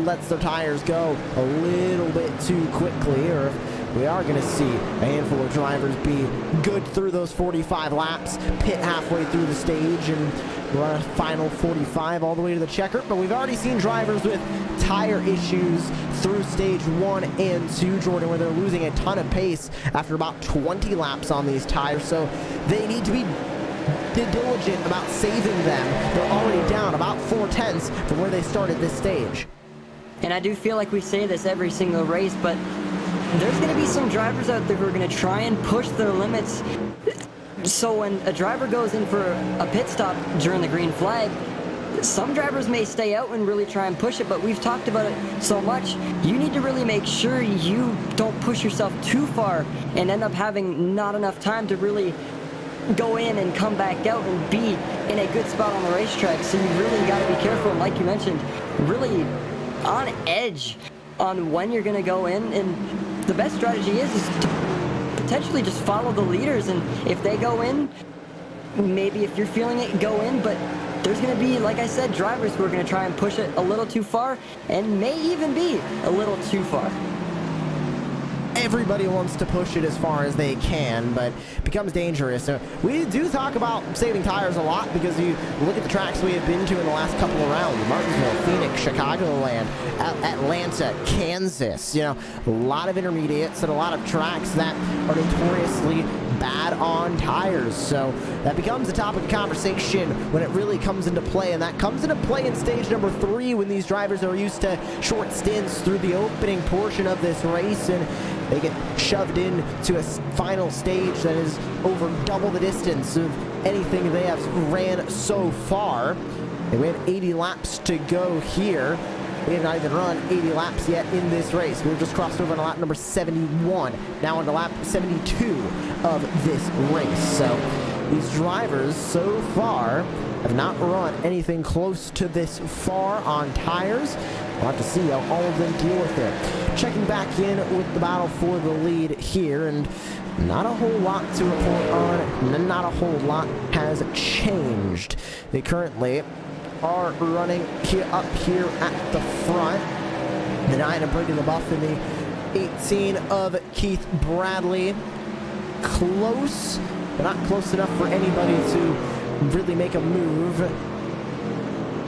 lets their tires go a little bit too quickly, or if we are going to see a handful of drivers be good through those 45 laps, pit halfway through the stage, and run a final 45 all the way to the checker. But we've already seen drivers with tire issues through stage 1 and 2, Jordan, where they're losing a ton of pace after about 20 laps on these tires. So they need to be diligent about saving them. They're already down about 4/10 from where they started this stage. And I do feel like we say this every single race, but there's going to be some drivers out there who are going to try and push their limits. So when a driver goes in for a pit stop during the green flag, some drivers may stay out and really try and push it, but we've talked about it so much. You need to really make sure you don't push yourself too far and end up having not enough time to really go in and come back out and be in a good spot on the racetrack. So you really got to be careful, and like you mentioned, really on edge on when you're going to go in. And the best strategy is to potentially just follow the leaders, and if they go in, maybe if you're feeling it, go in. But there's going to be, like I said, drivers who are going to try and push it a little too far and may even be a little too far. Everybody wants to push it as far as they can, but it becomes dangerous. So we do talk about saving tires a lot, because you look at the tracks we have been to in the last couple of rounds: Martinsville, Phoenix, Chicagoland, Atlanta, Kansas. You know, a lot of intermediates and a lot of tracks that are notoriously bad on tires. So that becomes a topic of conversation when it really comes into play, and that comes into play in stage number 3, when these drivers are used to short stints through the opening portion of this race, and they get shoved into a final stage that is over double the distance of anything they have ran so far. We have 80 laps to go here. We have not even run 80 laps yet in this race. We've just crossed over on lap number 71, now on to lap 72 of this race. So these drivers so far have not run anything close to this far on tires. We'll have to see how all of them deal with it. Checking back in with the battle for the lead here, and not a whole lot to report on. Not a whole lot has changed. They currently are running here up here at the front. The 9 of Brady LaBeouf and the 18 of Keith Bradley. Close, but not close enough for anybody to really make a move.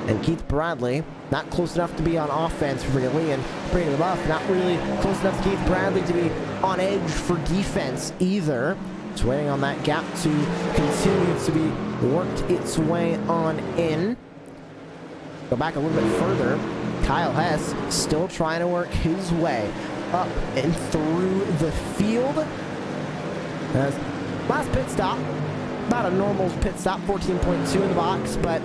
And Keith Bradley not close enough to be on offense really, and Brady LaBeouf not really close enough to Keith Bradley to be on edge for defense either. Just waiting on that gap to continue to be worked its way on in. Go back a little bit further. Kyle Hess still trying to work his way up and through the field. As last pit stop, about a normal pit stop, 14.2 in the box, but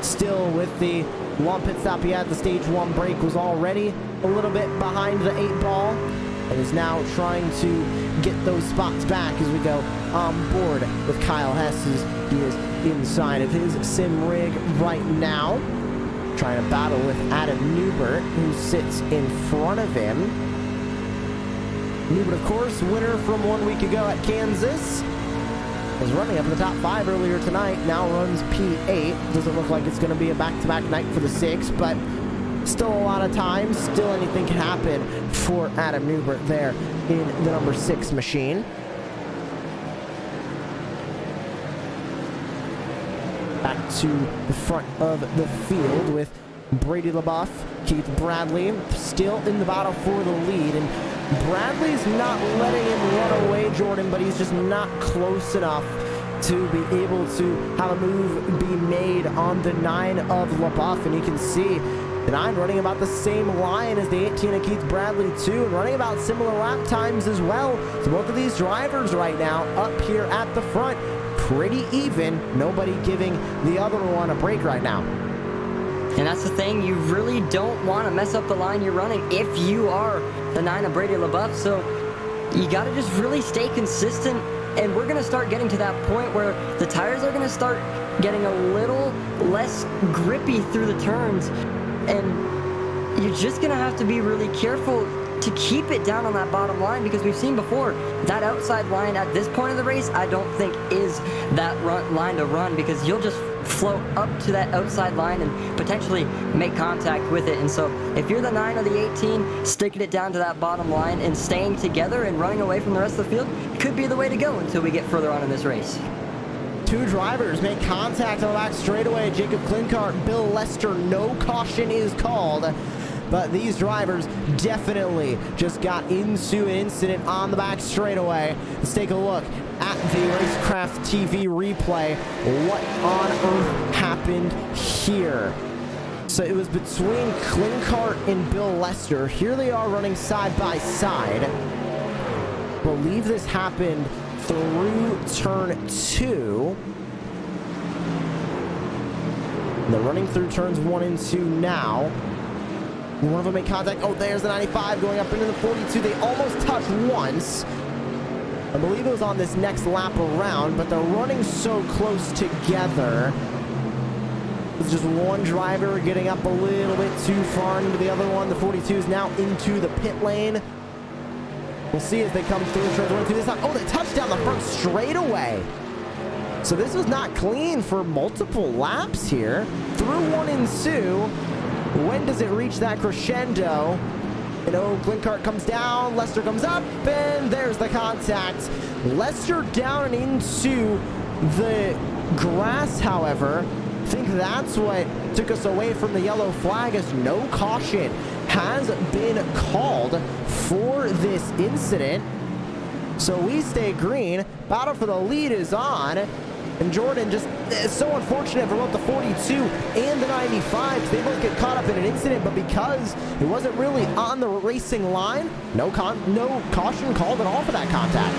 still with the long pit stop he had, the stage 1 break was already a little bit behind the 8 ball, and is now trying to get those spots back as we go on board with Kyle Hess as he is inside of his sim rig right now, trying to battle with Adam Newbert, who sits in front of him. Newbert, of course, winner from 1 week ago at Kansas. Was running up in the top 5 earlier tonight, now runs P8. Doesn't look like it's going to be a back-to-back night for the 6, but still a lot of time. Still anything can happen for Adam Newbert there in the number 6 machine. Back to the front of the field with Brady LaBeouf, Keith Bradley still in the battle for the lead, and Bradley's not letting him run away, Jordan, but he's just not close enough to be able to have a move be made on the 9 of LaBeouf, and you can see the 9 running about the same line as the 18 of Keith Bradley too, and running about similar lap times as well. So both of these drivers right now up here at the front, pretty even, nobody giving the other one a break right now. And that's the thing, you really don't want to mess up the line you're running if you are the 9 of Brady LaBeouf, so you got to just really stay consistent, and we're going to start getting to that point where the tires are going to start getting a little less grippy through the turns, and you're just going to have to be really careful to keep it down on that bottom line, because we've seen before that outside line at this point of the race I don't think is that line to run, because you'll just float up to that outside line and potentially make contact with it. And so if you're the 9 or the 18, sticking it down to that bottom line and staying together and running away from the rest of the field could be the way to go until we get further on in this race. Two drivers make contact on the back straightaway. Jacob Klinkart, Bill Lester, no caution is called. But these drivers definitely just got into an incident on the back straightaway. Let's take a look at the Racecraft TV replay. What on earth happened here? So it was between Klinkart and Bill Lester. Here they are running side by side. I believe this happened through turn 2. They're running through turns 1 and 2 now. One of them made contact. Oh, there's the 95 going up into the 42. They almost touched once. I believe it was on this next lap around, but they're running so close together. It's just one driver getting up a little bit too far into the other one. The 42 is now into the pit lane. We'll see as they come through turns 1 and 2 this time. Oh, they touched down the front straightaway. So this was not clean for multiple laps here. Through 1 and 2. When does it reach that crescendo? And oh, Klinkart comes down, Lester comes up, and there's the contact. Lester down and into the grass, however. I think that's what took us away from the yellow flag, as no caution has been called for this incident. So we stay green. Battle for the lead is on. And Jordan, just so unfortunate for both the 42 and the 95. They both get caught up in an incident, but because it wasn't really on the racing line, no caution called at all for that contact.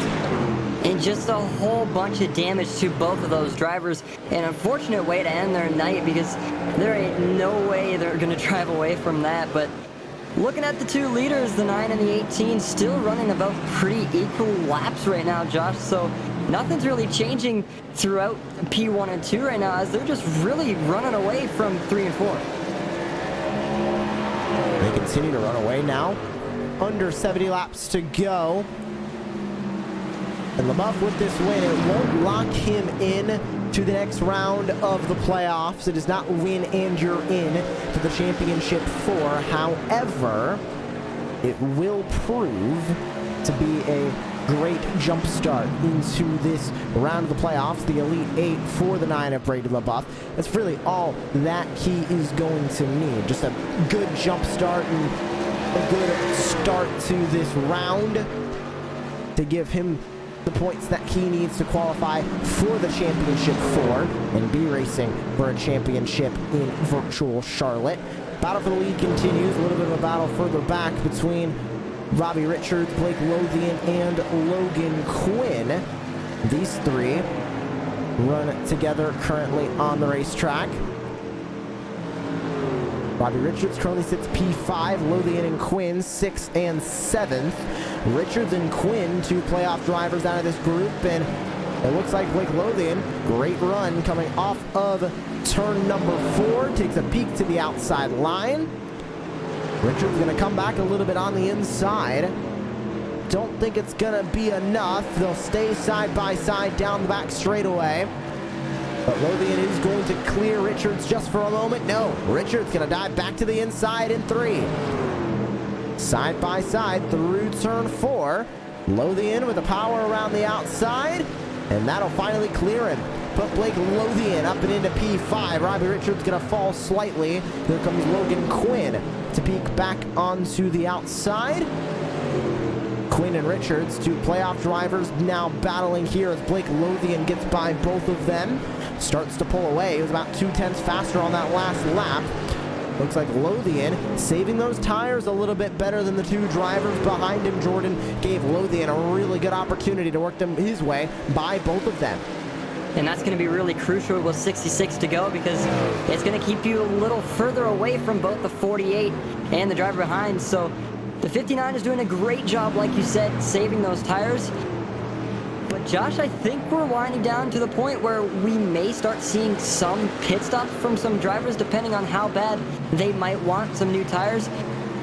And just a whole bunch of damage to both of those drivers. An unfortunate way to end their night, because there ain't no way they're going to drive away from that. But looking at the two leaders, the 9 and the 18, still running about pretty equal laps right now, Josh. So nothing's really changing throughout P1 and 2 right now, as they're just really running away from 3 and 4. They continue to run away now. Under 70 laps to go. And LaBeouf with this win, it won't lock him in to the next round of the playoffs. It does not win and you're in to the championship 4. However, it will prove to be a great jump start into this round of the playoffs, the Elite 8 for the 9 of Brady LaBeouf. That's really all that he is going to need. Just a good jump start and a good start to this round to give him the points that he needs to qualify for the championship 4 and be racing for a championship in virtual Charlotte. Battle for the lead continues. A little bit of a battle further back between Robbie Richards, Blake Lothian, and Logan Quinn. These three run together currently on the racetrack. Robbie Richards currently sits P5, Lothian and Quinn 6th and 7th. Richards and Quinn, two playoff drivers out of this group, and it looks like Blake Lothian, great run coming off of turn number 4, takes a peek to the outside line. Richards going to come back a little bit on the inside. Don't think it's going to be enough. They'll stay side by side down the back straightaway. But Lothian is going to clear Richards just for a moment. No, Richards going to dive back to the inside in 3. Side by side through turn 4. Lothian with the power around the outside. And that'll finally clear him. Put Blake Lothian up and into P5. Robbie Richards going to fall slightly. Here comes Logan Quinn to peek back onto the outside. Quinn and Richards, two playoff drivers, now battling here as Blake Lothian gets by both of them. Starts to pull away. He was about 2/10 faster on that last lap. Looks like Lothian saving those tires a little bit better than the two drivers behind him. Jordan gave Lothian a really good opportunity to work them his way by both of them. And that's going to be really crucial with 66 to go, because it's going to keep you a little further away from both the 48 and the driver behind. So the 59 is doing a great job, like you said, saving those tires. But Josh, I think we're winding down to the point where we may start seeing some pit stops from some drivers, depending on how bad they might want some new tires.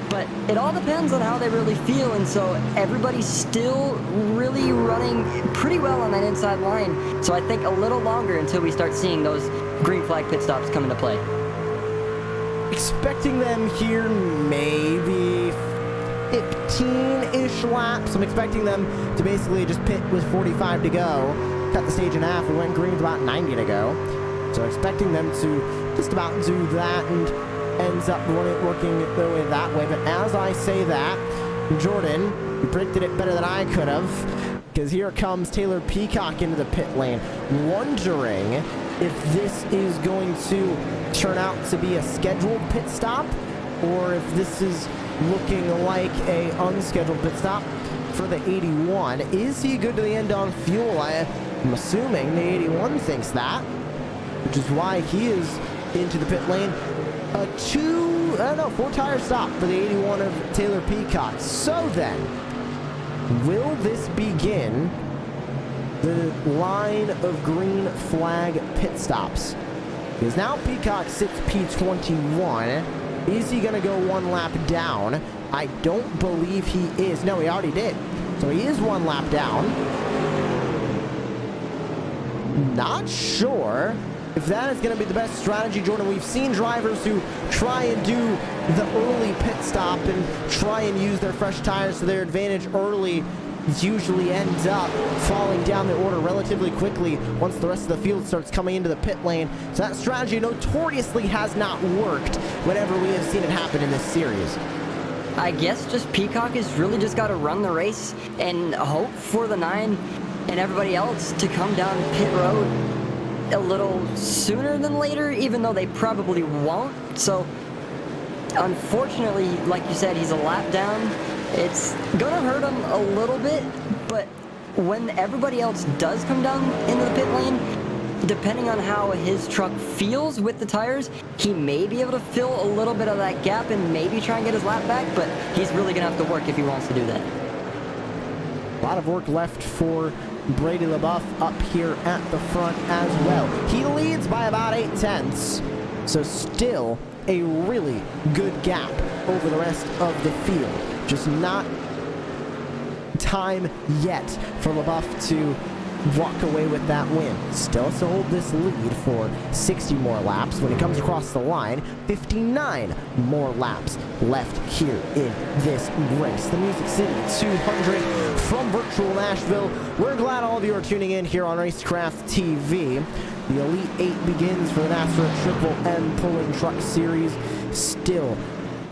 But it all depends on how they really feel, and so everybody's still really running pretty well on that inside line. So I think a little longer until we start seeing those green flag pit stops come into play. Expecting them here maybe 15-ish laps. I'm expecting them to basically just pit with 45 to go. Cut the stage in half. We went green with about 90 to go. So expecting them to just about do that, and ends up working their way that way. But as I say that, Jordan, you predicted it better than I could have, because here comes Taylor Peacock into the pit lane, wondering if this is going to turn out to be a scheduled pit stop, or if this is looking like a unscheduled pit stop for the 81. Is he good to the end on fuel? I'm assuming the 81 thinks that, which is why he is into the pit lane. A 4-tire stop for the 81 of Taylor Peacock. So then, will this begin the line of green flag pit stops? Because now Peacock sits P21. Is he going to go one lap down? I don't believe he is. No, he already did. So he is one lap down. Not sure if that is going to be the best strategy, Jordan. We've seen drivers who try and do the early pit stop and try and use their fresh tires to their advantage early. Usually ends up falling down the order relatively quickly once the rest of the field starts coming into the pit lane. So that strategy notoriously has not worked whenever we have seen it happen in this series. I guess just Peacock has really just got to run the race and hope for the 9 and everybody else to come down pit road a little sooner than later, even though they probably won't. So unfortunately, like you said, he's a lap down. It's gonna hurt him a little bit, but when everybody else does come down into the pit lane, depending on how his truck feels with the tires, he may be able to fill a little bit of that gap and maybe try and get his lap back, but he's really gonna have to work if he wants to do that. A lot of work left for Brady LaBeouf up here at the front as well. He leads by about 8/10, so still a really good gap over the rest of the field. Just not time yet for LaBeouf to walk away with that win. Still has to hold this lead for 60 more laps. When he comes across the line, 59 more laps left here in this race. The Music City 200 from virtual Nashville. We're glad all of you are tuning in here on Racecraft TV. The Elite 8 begins for the NASRA Triple M Pulling Truck Series. Still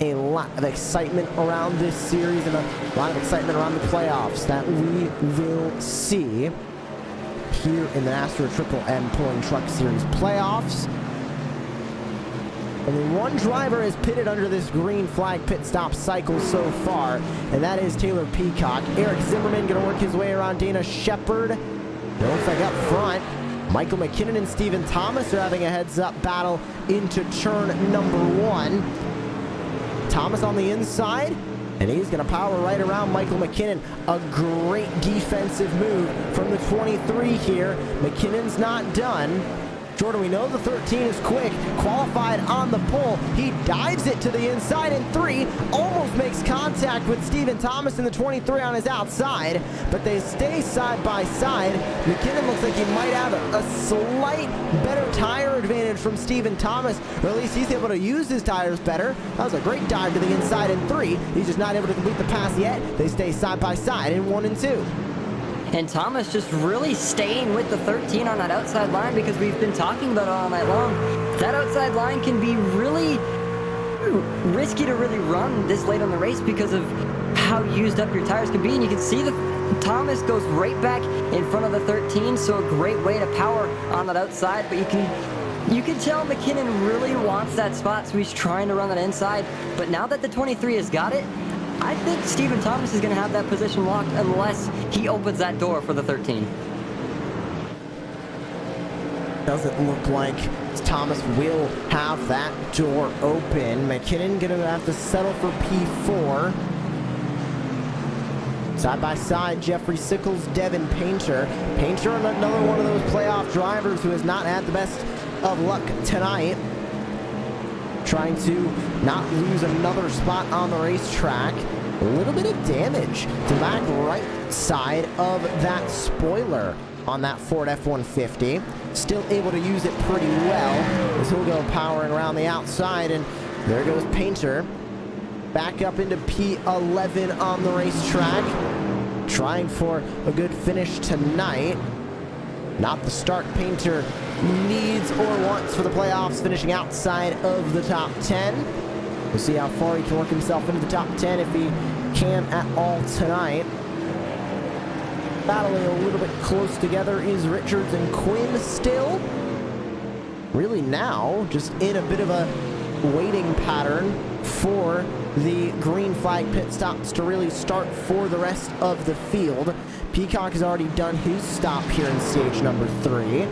a lot of excitement around this series and a lot of excitement around the playoffs that we will see here in the NASRA Triple M Pulling Truck Series playoffs. Only one driver has pitted under this green flag pit stop cycle so far, and that is Taylor Peacock. Eric Zimmerman going to work his way around Dana Shepard. It looks like up front, Michael McKinnon and Stephen Thomas are having a heads-up battle into turn number 1. Thomas on the inside, and he's going to power right around Michael McKinnon. A great defensive move from the 23 here. McKinnon's not done. Jordan, we know the 13 is quick, qualified on the pole. He dives it to the inside in 3, almost makes contact with Stephen Thomas in the 23 on his outside, but they stay side by side. McKinnon looks like he might have a slight better tire advantage from Stephen Thomas, or at least he's able to use his tires better. That was a great dive to the inside in 3. He's just not able to complete the pass yet. They stay side by side in 1 and 2. And Thomas just really staying with the 13 on that outside line, because we've been talking about it all night long. That outside line can be really too risky to really run this late on the race because of how used up your tires can be. And you can see that Thomas goes right back in front of the 13, so a great way to power on that outside. But you can tell McKinnon really wants that spot, so he's trying to run that inside. But now that the 23 has got it, I think Stephen Thomas is going to have that position locked unless he opens that door for the 13. Doesn't look like Thomas will have that door open. McKinnon going to have to settle for P4. Side by side, Jeffrey Sickles, Devin Painter. Painter, another one of those playoff drivers who has not had the best of luck tonight. Trying to not lose another spot on the racetrack. A little bit of damage to the back right side of that spoiler on that Ford F-150. Still able to use it pretty well as he'll go powering around the outside, and there goes Painter. Back up into P11 on the racetrack. Trying for a good finish tonight. Not the start Painter needs or wants for the playoffs, finishing outside of the top 10. We'll see how far he can work himself into the top 10 if he can at all tonight. Battling a little bit close together is Richards and Quinn still. Really now, just in a bit of a waiting pattern for the green flag pit stops to really start for the rest of the field. Peacock has already done his stop here in stage number 3.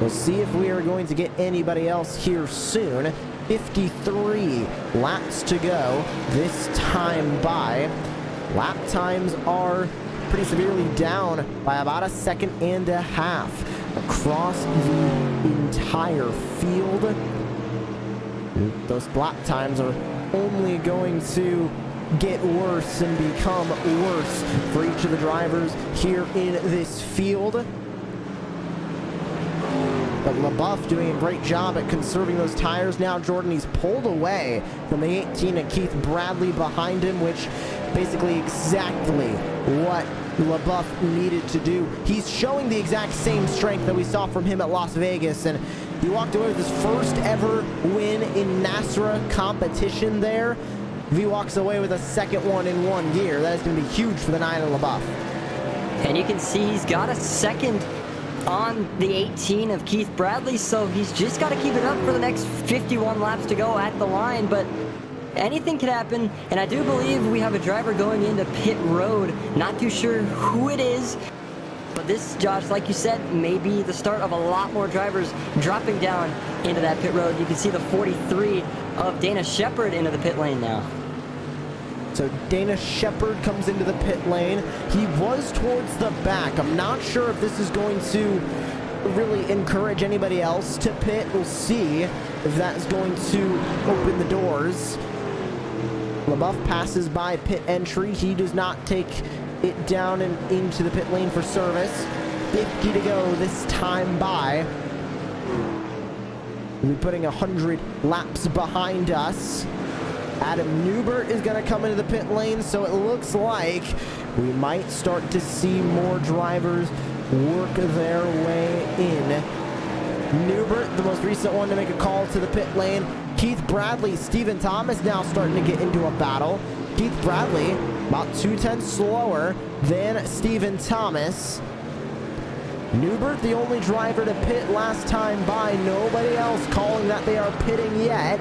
We'll see if we are going to get anybody else here soon. 53 laps to go this time by. Lap times are pretty severely down by about a second and a half across the entire field. Those lap times are only going to get worse and become worse for each of the drivers here in this field. But LaBeouf doing a great job at conserving those tires. Now Jordan, he's pulled away from the 18 and Keith Bradley behind him, which basically exactly what LaBeouf needed to do. He's showing the exact same strength that we saw from him at Las Vegas, and he walked away with his first ever win in NASRA competition there. If he walks away with a second one in one year, that is going to be huge for the 9 and LaBeouf. And you can see he's got a second on the 18 of Keith Bradley, so he's just got to keep it up for the next 51 laps to go at the line. But anything could happen, and I do believe we have a driver going into pit road. Not too sure who it is, but this, Josh, like you said, may be the start of a lot more drivers dropping down into that pit road. You can see the 43 of Dana Shepard into the pit lane now. So Dana Shepard comes into the pit lane. He was towards the back. I'm not sure if this is going to really encourage anybody else to pit. We'll see if that is going to open the doors. LaBeouf passes by pit entry. He does not take it down and into the pit lane for service. 50 to go this time by. We'll be putting 100 laps behind us. Adam Newbert is going to come into the pit lane, so it looks like we might start to see more drivers work their way in. Newbert, the most recent one to make a call to the pit lane. Keith Bradley, Stephen Thomas now starting to get into a battle. Keith Bradley about 2/10 slower than Stephen Thomas. Newbert, the only driver to pit last time by. Nobody else calling that they are pitting yet.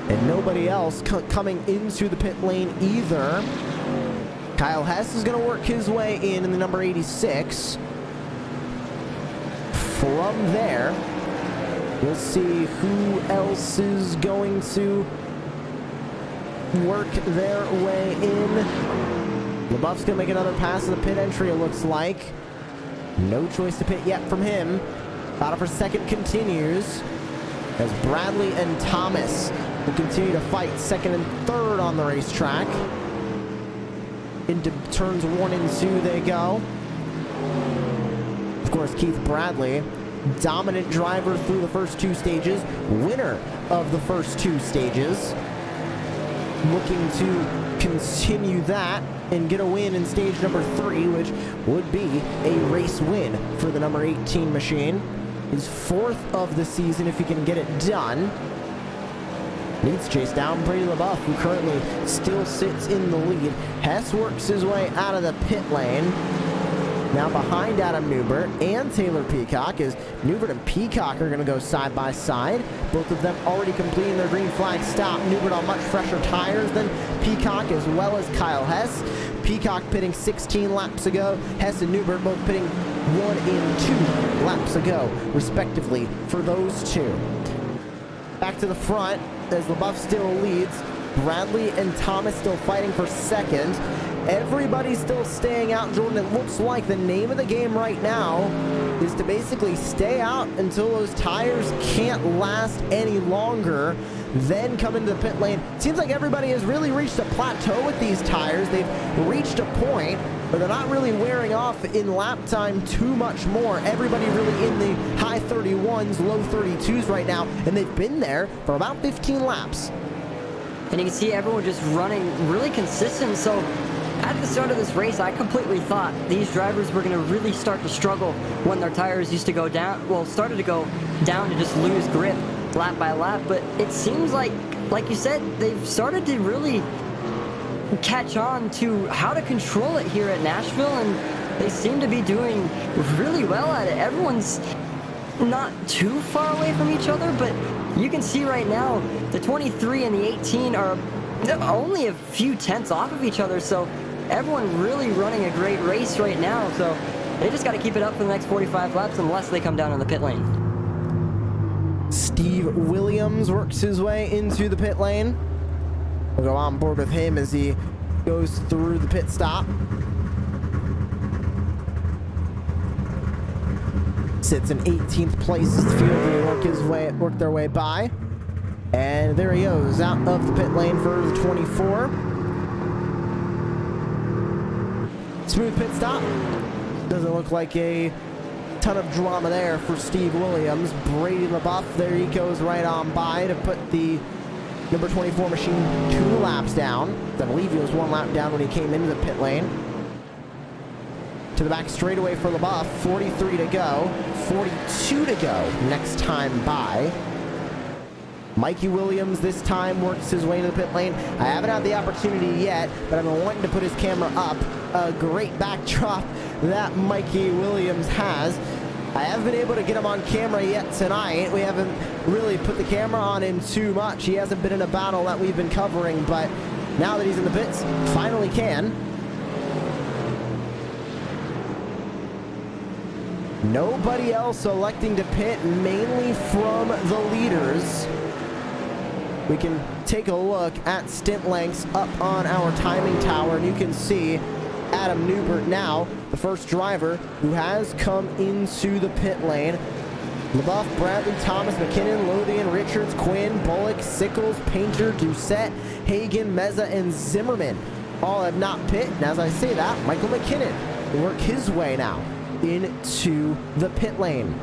And nobody else coming into the pit lane either. Kyle Hess is going to work his way in the number 86. From there, we'll see who else is going to work their way in. LaBeouf's going to make another pass to the pit entry, it looks like. No choice to pit yet from him. Battle for second continues as Bradley and Thomas will continue to fight second and third on the racetrack. Into turns 1 and 2 they go. Of course, Keith Bradley, dominant driver through the first 2 stages, winner of the first 2 stages. Looking to continue that and get a win in stage number 3, which would be a race win for the number 18 machine. His 4th of the season if he can get it done. Needs to chase down Brady LaBeouf, who currently still sits in the lead. Hess works his way out of the pit lane. Now behind Adam Newbert and Taylor Peacock, as Newbert and Peacock are going to go side by side. Both of them already completing their green flag stop. Newbert on much fresher tires than Peacock, as well as Kyle Hess. Peacock pitting 16 laps ago. Hess and Newbert both pitting 1 and 2 laps ago, respectively, for those two. Back to the front, as LaBeouf still leads. Bradley and Thomas still fighting for second. Everybody's still staying out, Jordan. It looks like the name of the game right now is to basically stay out until those tires can't last any longer, then come into the pit lane. Seems like everybody has really reached a plateau with these tires. They've reached a point where they're not really wearing off in lap time too much more. Everybody really in the high 31s, low 32s right now, and they've been there for about 15 laps. And you can see everyone just running really consistent. So at the start of this race, I completely thought these drivers were going to really start to struggle when their tires used to go down. Well, started to go down to just lose grip lap by lap. But it seems like you said, they've started to really catch on to how to control it here at Nashville. And they seem to be doing really well at it. Everyone's not too far away from each other, but you can see right now the 23 and the 18 are only a few tenths off of each other, so everyone really running a great race right now. So they just got to keep it up for the next 45 laps unless they come down in the pit lane. Steve Williams works his way into the pit lane. We'll go on board with him as he goes through the pit stop. Sits in 18th place as the field work their way by. And there he goes, out of the pit lane for the 24. Smooth pit stop. Doesn't look like a ton of drama there for Steve Williams. Brady LaBeouf, there he goes right on by to put the number 24 machine 2 laps down. I believe he was 1 lap down when he came into the pit lane. To the back straightaway for LaBeouf, 43 to go, 42 to go next time by. Mikey Williams this time works his way into the pit lane. I haven't had the opportunity yet, but I've been wanting to put his camera up. A great backdrop that Mikey Williams has. I haven't been able to get him on camera yet tonight. We haven't really put the camera on him too much. He hasn't been in a battle that we've been covering, but now that he's in the pits, finally can. Nobody else electing to pit, mainly from the leaders. We can take a look at stint lengths up on our timing tower, and you can see Adam Newbert now, the first driver who has come into the pit lane. LaBeouf, Bradley, Thomas, McKinnon, Lothian, Richards, Quinn, Bullock, Sickles, Painter, Doucette, Hagan, Meza, and Zimmerman all have not pit. And as I say that, Michael McKinnon will work his way now into the pit lane.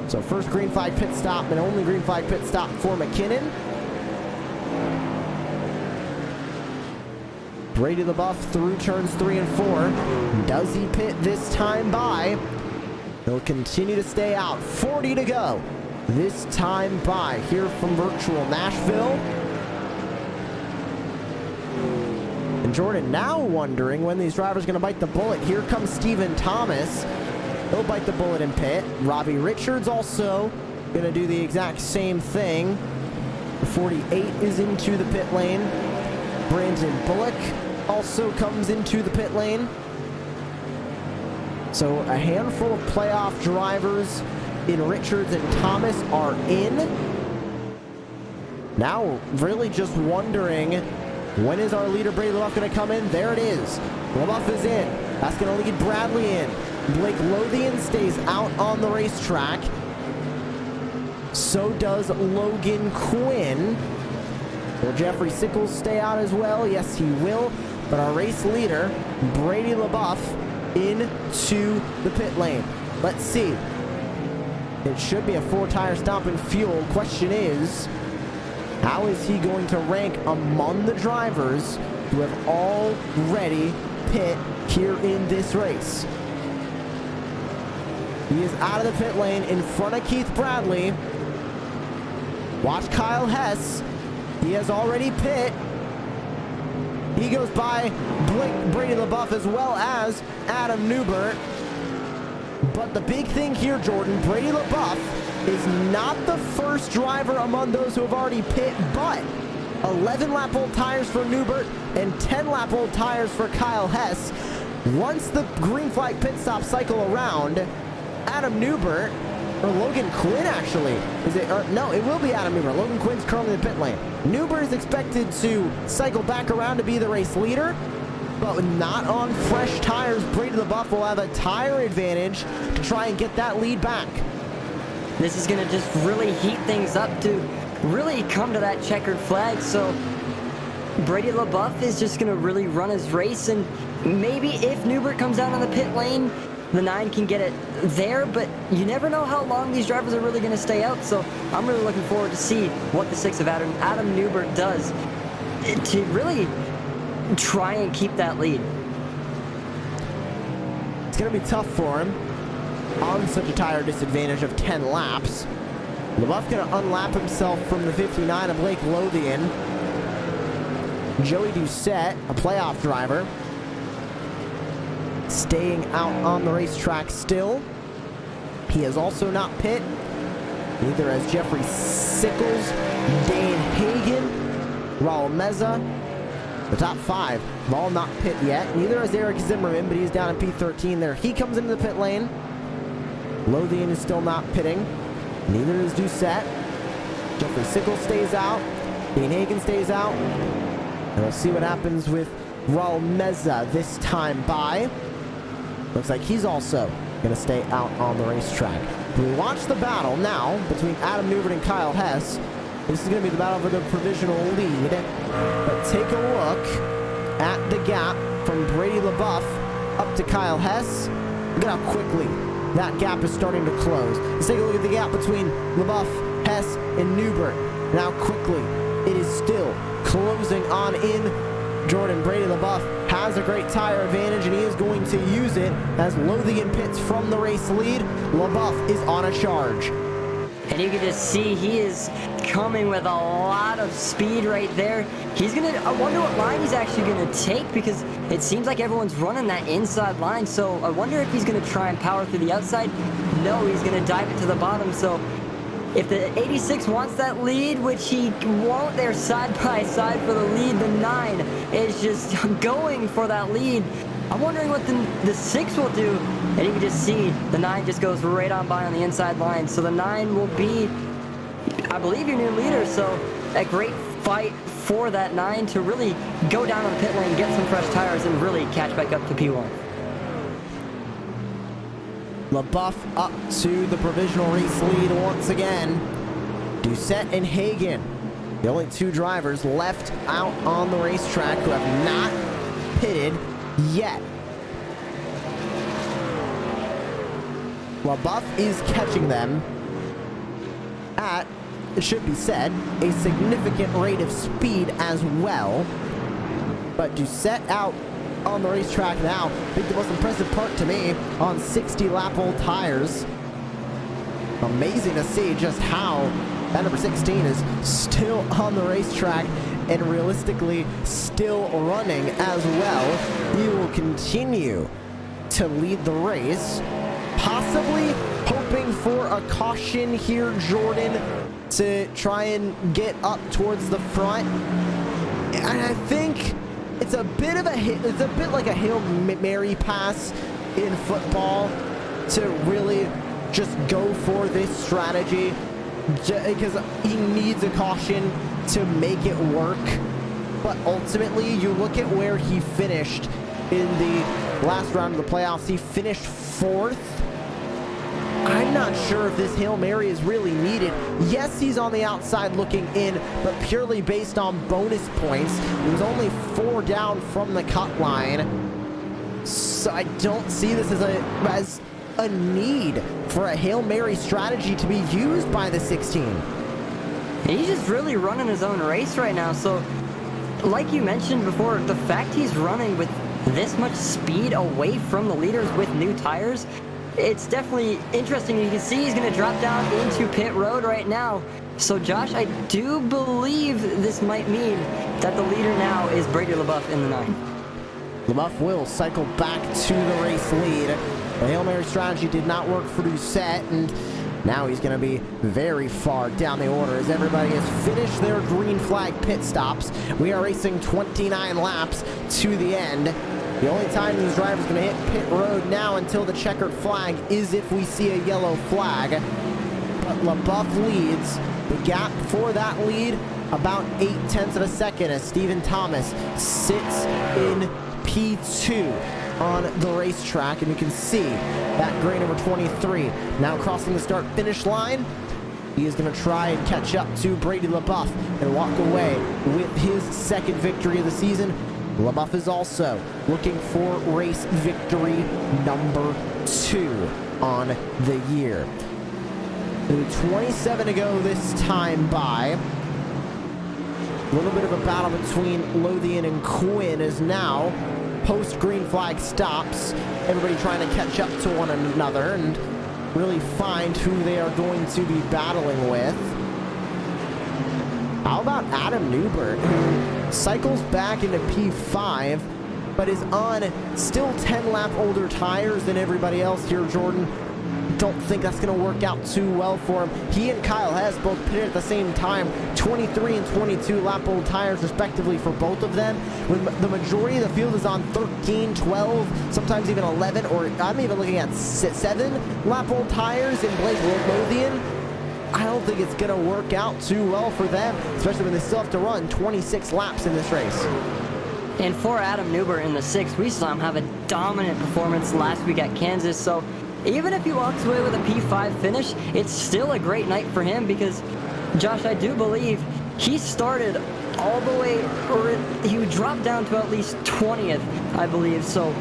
So first green flag pit stop and only green flag pit stop for McKinnon. Brady LaBeouf through turns 3 and 4. Does he pit this time by? He'll continue to stay out. 40 to go. This time by here from virtual Nashville. And Jordan now wondering when these drivers are going to bite the bullet. Here comes Stephen Thomas. He'll bite the bullet in pit. Robbie Richards also going to do the exact same thing. The 48 is into the pit lane. Brandon Bullock also comes into the pit lane. So a handful of playoff drivers in Richards and Thomas are in. Now really just wondering, when is our leader Brady LaBeouf going to come in? There it is. LaBeouf is in. That's going to lead Bradley in. Blake Lothian stays out on the racetrack. So does Logan Quinn. Will Jeffrey Sickles stay out as well? Yes, he will. But our race leader, Brady LaBeouf, into the pit lane. Let's see. It should be a 4-tire stop in fuel. Question is, how is he going to rank among the drivers who have already pit here in this race? He is out of the pit lane in front of Keith Bradley. Watch Kyle Hess He has already pit. He goes by Brady LaBeouf as well as Adam Newbert. But the big thing here, Jordan, Brady LaBeouf is not the first driver among those who have already pit, but 11 lap old tires for Newbert and 10 lap old tires for Kyle Hess. Once the green flag pit stop cycle around, Adam Newbert, or Logan Quinn actually, no, it will be Adam Newbert. Logan Quinn's currently in the pit lane. Newbert is expected to cycle back around to be the race leader, but not on fresh tires. Brady LaBeouf will have a tire advantage to try and get that lead back. This is going to just really heat things up to really come to that checkered flag. So Brady LaBeouf is just going to really run his race, and maybe if Newbert comes out on the pit lane, the 9 can get it there, but you never know how long these drivers are really going to stay out. So I'm really looking forward to see what the 6 of Adam Newbert does to really try and keep that lead. It's going to be tough for him on such a tire disadvantage of 10 laps. LaBeouf going to unlap himself from the 59 of Blake Lothian. Joey Doucette, a playoff driver, staying out on the racetrack still. He has also not pit. Neither has Jeffrey Sickles, Dane Hagen, Raul Meza. The top 5 have all not pit yet. Neither has Eric Zimmerman, but he's down in P13 there. He comes into the pit lane. Lothian is still not pitting. Neither is Doucette. Jeffrey Sickles stays out. Dane Hagen stays out. And we'll see what happens with Raul Meza this time by. Looks like he's also going to stay out on the racetrack. We watch the battle now between Adam Newbert and Kyle Hess. This is going to be the battle for the provisional lead. But take a look at the gap from Brady LaBeouf up to Kyle Hess. Look at how quickly that gap is starting to close. Let's take a look at the gap between LaBeouf, Hess, and Newbert. And how quickly it is still closing on in. Jordan, Brady LaBeouf has a great tire advantage, and he is going to use it as Lothian pits from the race lead. LaBeouf is on a charge. And you can just see he is coming with a lot of speed right there. He's going to, I wonder what line he's actually going to take, because it seems like everyone's running that inside line. So I wonder if he's going to try and power through the outside. No, he's going to dive it to the bottom. So if the 86 wants that lead, which he won't, they're side by side for the lead. The 9 is just going for that lead. I'm wondering what the 6 will do. And you can just see the 9 just goes right on by on the inside line. So the 9 will be, I believe, your new leader. So a great fight for that 9 to really go down on the pit lane, get some fresh tires, and really catch back up to P1. LaBeouf up to the provisional race lead once again. Doucette and Hagen, the only 2 drivers left out on the racetrack who have not pitted yet. LaBeouf is catching them at, it should be said, a significant rate of speed as well. But Doucette out on the racetrack now. I think the most impressive part to me, on 60 lap old tires. Amazing to see just how that number 16 is still on the racetrack and realistically still running as well. He will continue to lead the race, possibly hoping for a caution here, Jordan, to try and get up towards the front. And I think it's a bit like a Hail Mary pass in football to really just go for this strategy, because he needs a caution to make it work. But ultimately, you look at where he finished in the last round of the playoffs. He finished 4th. I'm not sure if this Hail Mary is really needed. Yes, he's on the outside looking in, but purely based on bonus points. He was only 4 down from the cut line. So I don't see this as a need for a Hail Mary strategy to be used by the 16. And he's just really running his own race right now. So like you mentioned before, the fact he's running with this much speed away from the leaders with new tires, it's definitely interesting. You can see he's going to drop down into pit road right now. So Josh, I do believe this might mean that the leader now is Brady LaBeouf in the 9. LaBeouf will cycle back to the race lead. The Hail Mary strategy did not work for Doucette, and now he's going to be very far down the order as everybody has finished their green flag pit stops. We are racing 29 laps to the end. The only time this driver is going to hit pit road now until the checkered flag is if we see a yellow flag. But LaBeouf leads. The gap for that lead, about 0.8 of a second, as Stephen Thomas sits in P2 on the racetrack. And you can see that gray number 23 now crossing the start-finish line. He is going to try and catch up to Brady LaBeouf and walk away with his second victory of the season. LaBeouf is also looking for race victory number 2 on the year. 27 to go this time by. A little bit of a battle between Lothian and Quinn as now post green flag stops. Everybody trying to catch up to one another and really find who they are going to be battling with. How about Adam Newbert, who cycles back into P5 but is on still 10 lap older tires than everybody else here, Jordan? Don't think that's going to work out too well for him. He and Kyle Hess both pitted at the same time, 23 and 22 lap old tires respectively for both of them, when the majority of the field is on 13, 12, sometimes even 11, or I'm even looking at 7 lap old tires in Blake Lothian. I don't think it's going to work out too well for them, especially when they still have to run 26 laps in this race. And for Adam Newbert in the 6, we saw him have a dominant performance last week at Kansas, so even if he walks away with a P5 finish, it's still a great night for him because, Josh, I do believe he started all the way, or he would drop down to at least 20th, I believe. So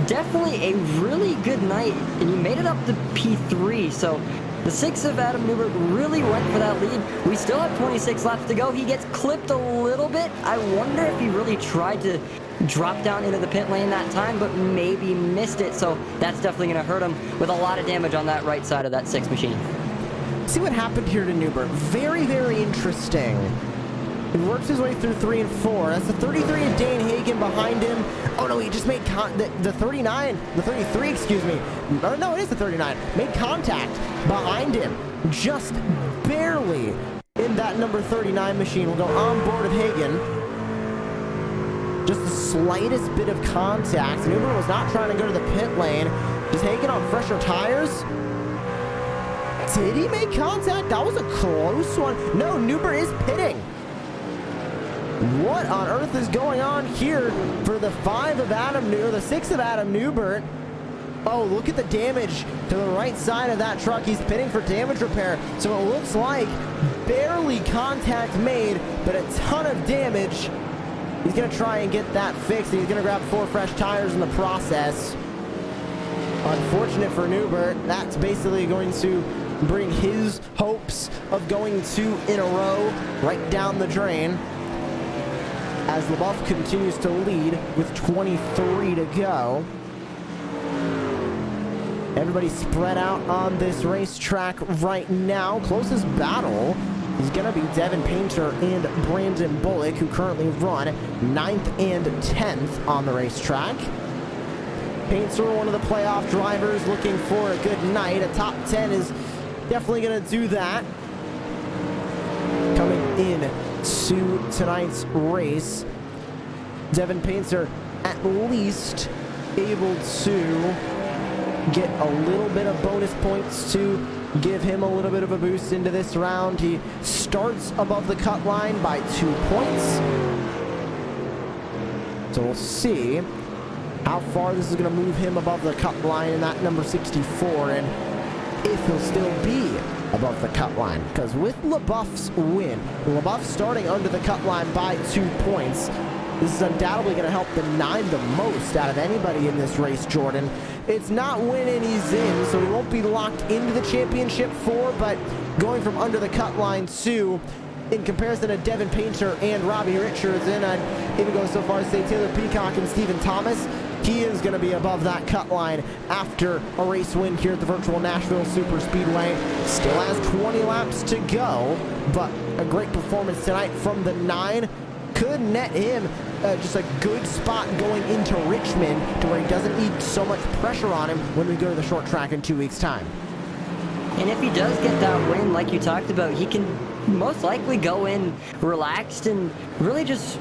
definitely a really good night, and he made it up to P3. So the 6 of Adam Newbert really went for that lead. We still have 26 laps to go. He gets clipped a little bit. I wonder if he really tried to drop down into the pit lane that time, but maybe missed it, so that's definitely going to hurt him with a lot of damage on that right side of that 6 machine. See what happened here to Newbert. Very, very interesting. He works his way through 3 and 4. That's the 33 of Dane Hagen behind him. Oh no, he just made the 39, the 33, excuse me. Or no, it is the 39. Made contact behind him, just barely in that number 39 machine. We'll go on board of Hagen. Just the slightest bit of contact. Newbert was not trying to go to the pit lane. Is Hagen on fresher tires? Did he make contact? That was a close one. No, Newbert is pitting. What on earth is going on here for the 5 of Adam Newbert, the 6 of Adam Newbert? Oh, look at the damage to the right side of that truck. He's pitting for damage repair. So it looks like barely contact made, but a ton of damage. He's going to try and get that fixed. He's going to grab 4 fresh tires in the process. Unfortunate for Newbert. That's basically going to bring his hopes of going 2 in a row right down the drain, as LaBeouf continues to lead with 23 to go. Everybody spread out on this racetrack right now. Closest battle is going to be Devin Painter and Brandon Bullock, who currently run 9th and 10th on the racetrack. Painter, one of the playoff drivers, looking for a good night. A top 10 is definitely going to do that. Coming in to tonight's race, Devin Painter at least able to get a little bit of bonus points to give him a little bit of a boost into this round. He starts above the cut line by 2 points. So we'll see how far this is going to move him above the cut line in that number 64, and if he'll still be above the cut line. Because with LaBeouf's win, LaBeouf starting under the cut line by 2 points, this is undoubtedly going to help the 9 the most out of anybody in this race, Jordan. It's not winning, he's in, so he won't be locked into the championship 4, but going from under the cut line 2 in comparison to Devin Painter and Robbie Richards, and I'd even go so far as to say Taylor Peacock and Stephen Thomas, he is going to be above that cut line after a race win here at the virtual Nashville Super Speedway. Still has 20 laps to go, but a great performance tonight from the 9 could net him just a good spot going into Richmond to where he doesn't need so much pressure on him when we go to the short track in 2 weeks' time. And if he does get that win, like you talked about, he can most likely go in relaxed and really just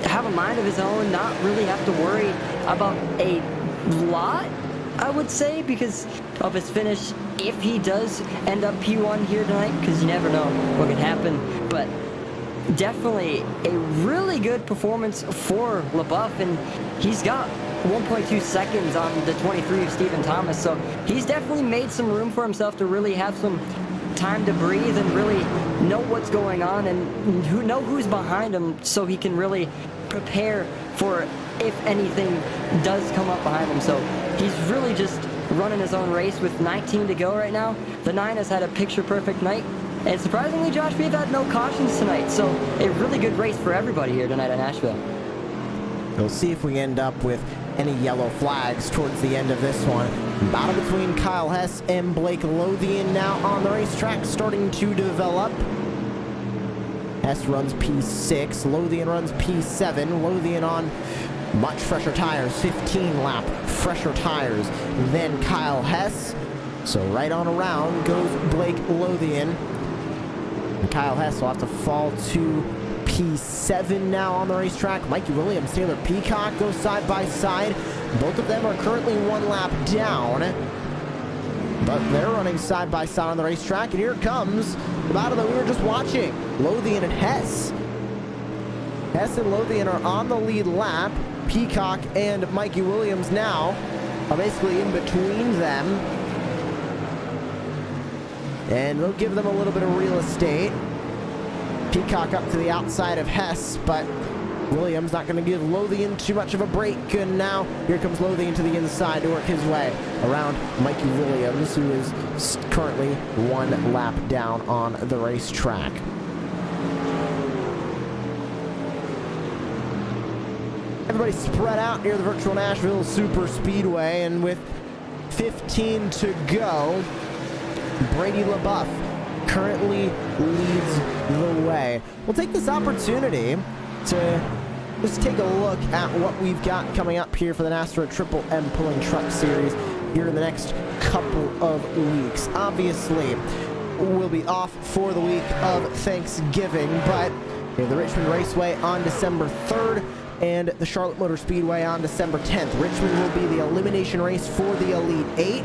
have a mind of his own, not really have to worry about a lot, I would say, because of his finish. If he does end up P1 here tonight, because you never know what can happen, but definitely a really good performance for LaBeouf, and he's got 1.2 seconds on the 23 of Stephen Thomas, so he's definitely made some room for himself to really have some time to breathe and really know what's going on and know who's behind him, so he can really prepare for if anything does come up behind him. So he's really just running his own race with 19 to go right now. The 9 has had a picture-perfect night, and surprisingly, Josh, we've had no cautions tonight, so a really good race for everybody here tonight at Nashville. We'll see if we end up with any yellow flags towards the end of this one. Battle between Kyle Hess and Blake Lothian now on the racetrack, starting to develop. Hess runs P6, Lothian runs P7. Lothian on much fresher tires, 15-lap fresher tires than Kyle Hess. So right on around goes Blake Lothian. And Kyle Hess will have to fall to P7 now on the racetrack. Mikey Williams, Taylor Peacock go side by side. Both of them are currently 1 lap down, but they're running side by side on the racetrack. And here it comes the battle that we were just watching, Lothian and Hess. Hess and Lothian are on the lead lap. Peacock and Mikey Williams now are basically in between them, and they'll give them a little bit of real estate. Peacock up to the outside of Hess, but Williams not going to give Lothian too much of a break, and now here comes Lothian to the inside to work his way around Mikey Williams, who is currently 1 lap down on the racetrack. Everybody spread out near the virtual Nashville Super Speedway, and with 15 to go, Brady LaBeouf currently leads the way. We'll take this opportunity to just take a look at what we've got coming up here for the NASRA Triple M Pulling Truck Series here in the next couple of weeks. Obviously, we'll be off for the week of Thanksgiving, but we have the Richmond Raceway on December 3rd and the Charlotte Motor Speedway on December 10th. Richmond will be the elimination race for the Elite 8.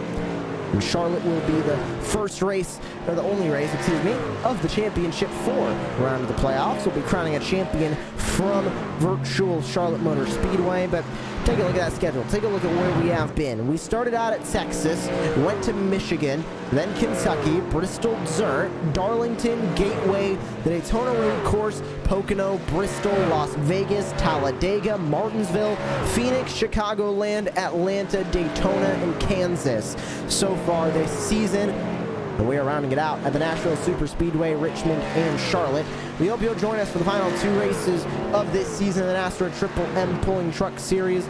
And Charlotte will be the first race, or the only race, excuse me, of the championship 4 round of the playoffs. We'll be crowning a champion from virtual Charlotte Motor Speedway. But take a look at that schedule. Take a look at where we have been. We started out at Texas, went to Michigan, then Kentucky, Bristol, Zurich, Darlington, Gateway, the Daytona Road Course, Pocono, Bristol, Las Vegas, Talladega, Martinsville, Phoenix, Chicagoland, Atlanta, Daytona, and Kansas. So far this season, and we are rounding it out at the Nashville Super Speedway, Richmond, and Charlotte. We hope you'll join us for the final 2 races of this season of the NASRA Triple M Pulling Truck Series,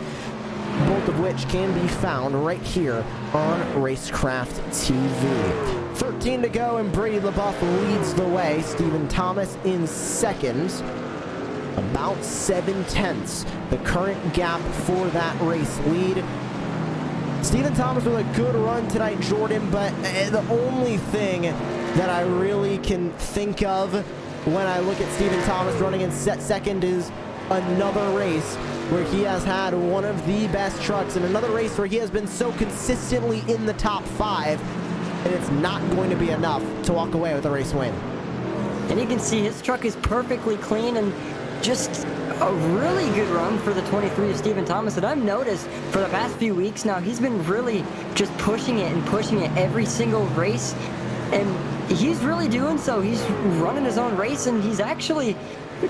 both of which can be found right here on Racecraft TV. 13 to go, and Brady LaBeouf leads the way. Stephen Thomas in second, about 7/10, the current gap for that race lead. Stephen Thomas with a good run tonight, Jordan, but the only thing that I really can think of when I look at Stephen Thomas running in second is another race where he has had one of the best trucks, and another race where he has been so consistently in the top 5, and it's not going to be enough to walk away with a race win. And you can see his truck is perfectly clean, and just a really good run for the 23 of Stephen Thomas. And I've noticed for the past few weeks now, he's been really just pushing it every single race, and he's really doing so. He's running his own race, and he's actually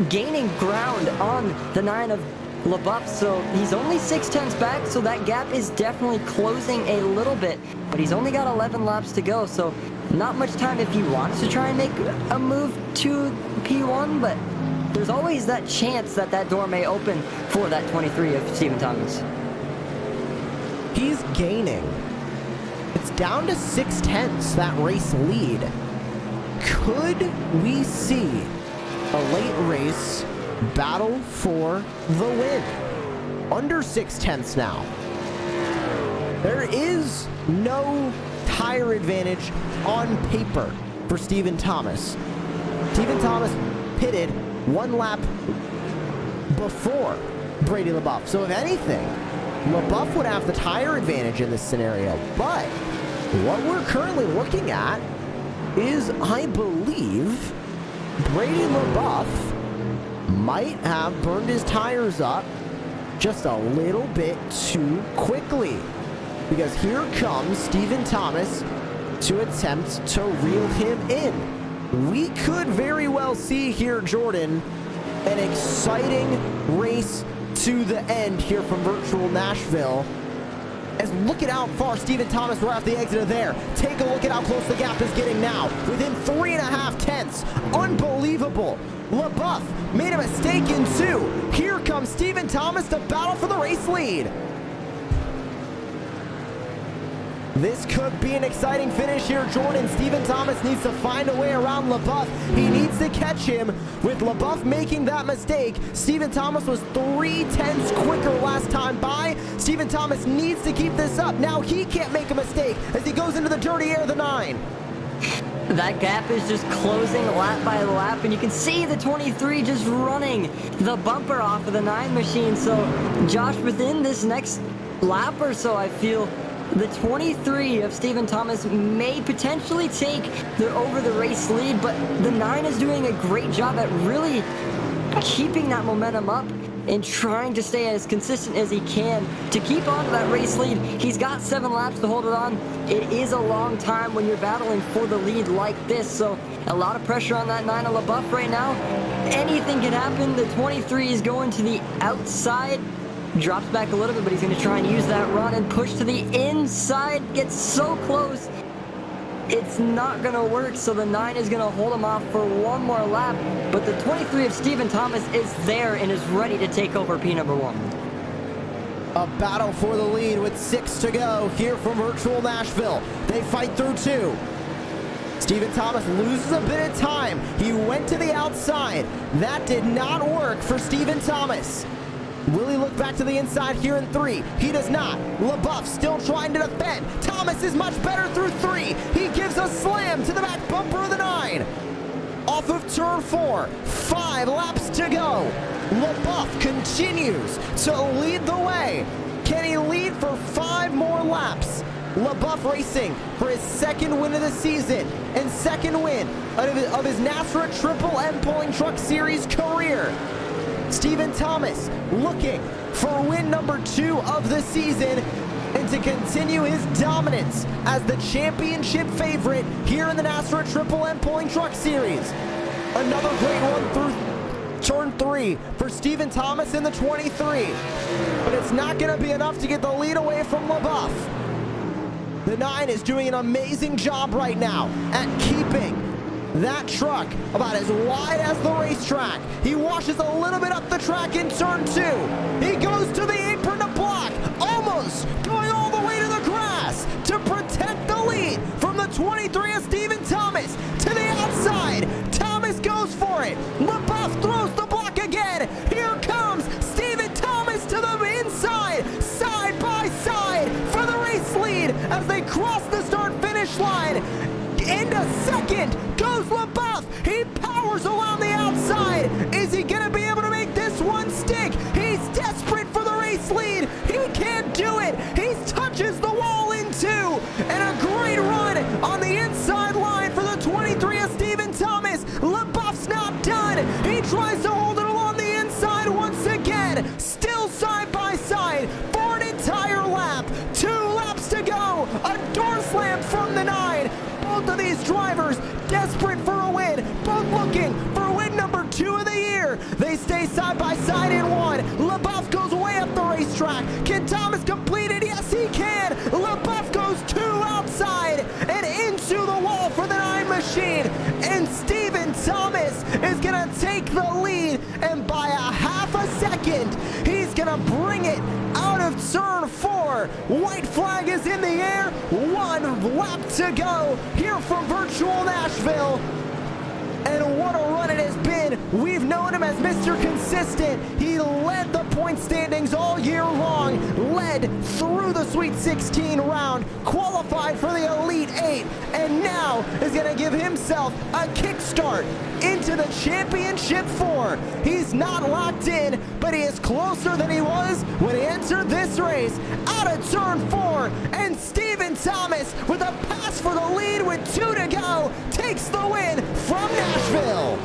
gaining ground on the 9 of LaBeouf. So he's only 6/10 back, so that gap is definitely closing a little bit, but he's only got 11 laps to go. So Not much time if he wants to try and make a move to P1, but there's always that chance that that door may open for that 23 of Stephen Thomas. He's gaining. It's down to 0.6, that race lead. Could we see a late race battle for the win? Under 0.6 now. There is no tire advantage on paper for Stephen Thomas. Stephen Thomas pitted 1 lap before Brady LaBeouf. So if anything, LaBeouf would have the tire advantage in this scenario. But what we're currently looking at is, I believe, Brady LaBeouf might have burned his tires up just a little bit too quickly. Because here comes Stephen Thomas to attempt to reel him in. We could very well see here, Jordan, an exciting race to the end here from virtual Nashville. As look at how far Stephen Thomas right off the exit of there. Take a look at how close the gap is getting now. Within 3.5 tenths. Unbelievable. LaBeouf made a mistake in 2. Here comes Stephen Thomas to battle for the race lead. This could be an exciting finish here, Jordan. Stephen Thomas needs to find a way around LaBeouf. He needs to catch him. With LaBeouf making that mistake, Stephen Thomas was 3 tenths quicker last time by. Stephen Thomas needs to keep this up. Now he can't make a mistake as he goes into the dirty air of the 9. That gap is just closing lap by lap, and you can see the 23 just running the bumper off of the 9 machine. So, Josh, within this next lap or so, I feel the 23 of Stephen Thomas may potentially take over the race lead, but the 9 is doing a great job at really keeping that momentum up and trying to stay as consistent as he can to keep on to that race lead. He's got 7 laps to hold it on. It is a long time when you're battling for the lead like this, so a lot of pressure on that 9 of LaBeouf right now. Anything can happen. The 23 is going to the outside. Drops back a little bit, but he's going to try and use that run and push to the inside. Gets so close. It's not going to work, so the 9 is going to hold him off for 1 more lap. But the 23 of Stephen Thomas is there and is ready to take over P number 1. A battle for the lead with 6 to go here from virtual Nashville. They fight through 2. Stephen Thomas loses a bit of time. He went to the outside. That did not work for Stephen Thomas. Will he look back to the inside here in 3? He does not. LaBeouf still trying to defend. Thomas is much better through 3. He gives a slam to the back bumper of the 9. Off of turn 4. 5 laps to go. LaBeouf continues to lead the way. Can he lead for 5 more laps? LaBeouf racing for his 2nd win of the season and 2nd win of his NASRA Triple M Pulling Truck Series career. Stephen Thomas looking for win number 2 of the season and to continue his dominance as the championship favorite here in the NASRA Triple M Pulling Truck Series. Another great one through turn 3 for Stephen Thomas in the 23. But it's not going to be enough to get the lead away from LaBeouf. The 9 is doing an amazing job right now at keeping that truck about as wide as the racetrack. He washes a little bit up the track in turn 2. He goes to the apron to block, almost going all the way to the grass to protect the lead from the 23 of Stephen Thomas to the outside. Thomas goes for it. LaBeouf throws the block again. Here comes Stephen Thomas to the inside, side by side for the race lead as they cross the start-finish line. Into 2nd goes LaBeouf. He powers around the outside. Is he going to be able to make this one stick? He's desperate for the race lead. He can't do it. He touches the wall in 2. And a great run on the inside line for the 23 of Stephen Thomas. LaBeouf's not done. He tries to hold it along the inside once again. Still side by side for an entire lap. 2 laps to go. A door slam from the 9. Both of these drivers desperate for a win, both looking for win number 2 of the year. They stay side by side in 1. LaBeouf goes way up the racetrack. Can Thomas complete it? Yes, he can. LaBeouf goes 2 outside and into the wall for 4. White flag is in the air. 1 lap to go here from virtual Nashville. And what a run it has been. We've known him as Mr. Consistent. He led the point standings all year long, led through the Sweet 16 round, qualified for the Elite 8, and now is going to give himself a kickstart into the Championship 4. He's not locked in, but he is closer than he was when he entered this race. Out of turn 4, and Stephen Thomas with a pass for the lead with 2 to go takes the win from Nashville.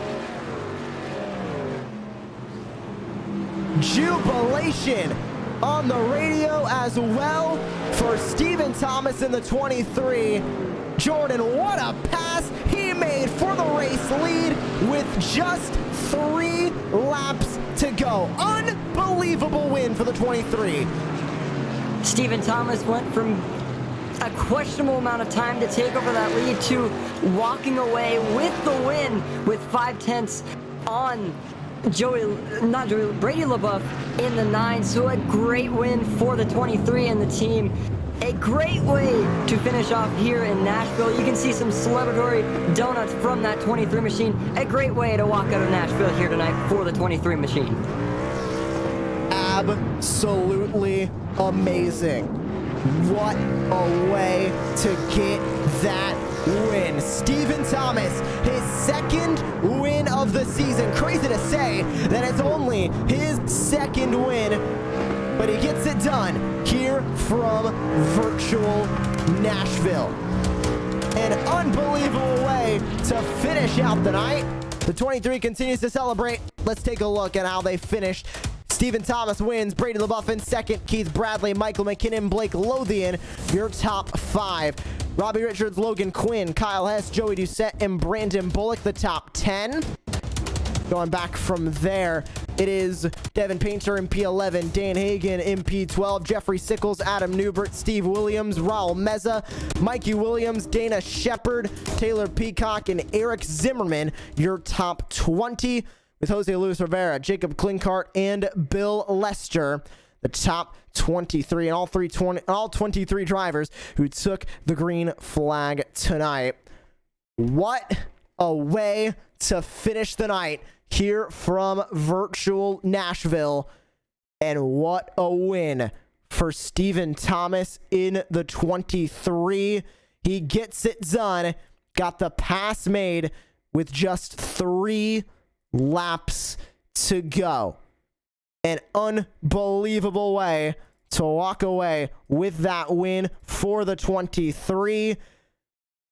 Jubilation on the radio as well for Stephen Thomas in the 23. Jordan, what a pass he made for the race lead with just 3 laps to go. Unbelievable win for the 23. Stephen Thomas went from a questionable amount of time to take over that lead to walking away with the win with 5/10 on Brady LaBeouf in the 9. So a great win for the 23 and the team. A great way to finish off here in Nashville. You can see some celebratory donuts from that 23 machine. A great way to walk out of Nashville here tonight for the 23 machine. Absolutely amazing. What a way to get that win. Stephen Thomas, his 2nd win of the season. Crazy to say that it's only his 2nd win, but he gets it done here from virtual Nashville. An unbelievable way to finish out the night. The 23 continues to celebrate. Let's take a look at how they finished. Stephen Thomas wins, Brady LaBeouf in 2nd, Keith Bradley, Michael McKinnon, Blake Lothian, your top 5. Robbie Richards, Logan Quinn, Kyle Hess, Joey Doucette, and Brandon Bullock, the top 10. Going back from there, it is Devin Painter in P11, Dan Hagan in P12, Jeffrey Sickles, Adam Newbert, Steve Williams, Raul Meza, Mikey Williams, Dana Shepard, Taylor Peacock, and Eric Zimmerman, your top 20. With Jose Luis Rivera, Jacob Klinkart, and Bill Lester, the top 23, and all 23 drivers who took the green flag tonight. What a way to finish the night here from virtual Nashville, and what a win for Stephen Thomas in the 23. He gets it done, got the pass made with just 3 laps to go. An unbelievable way to walk away with that win for the 23.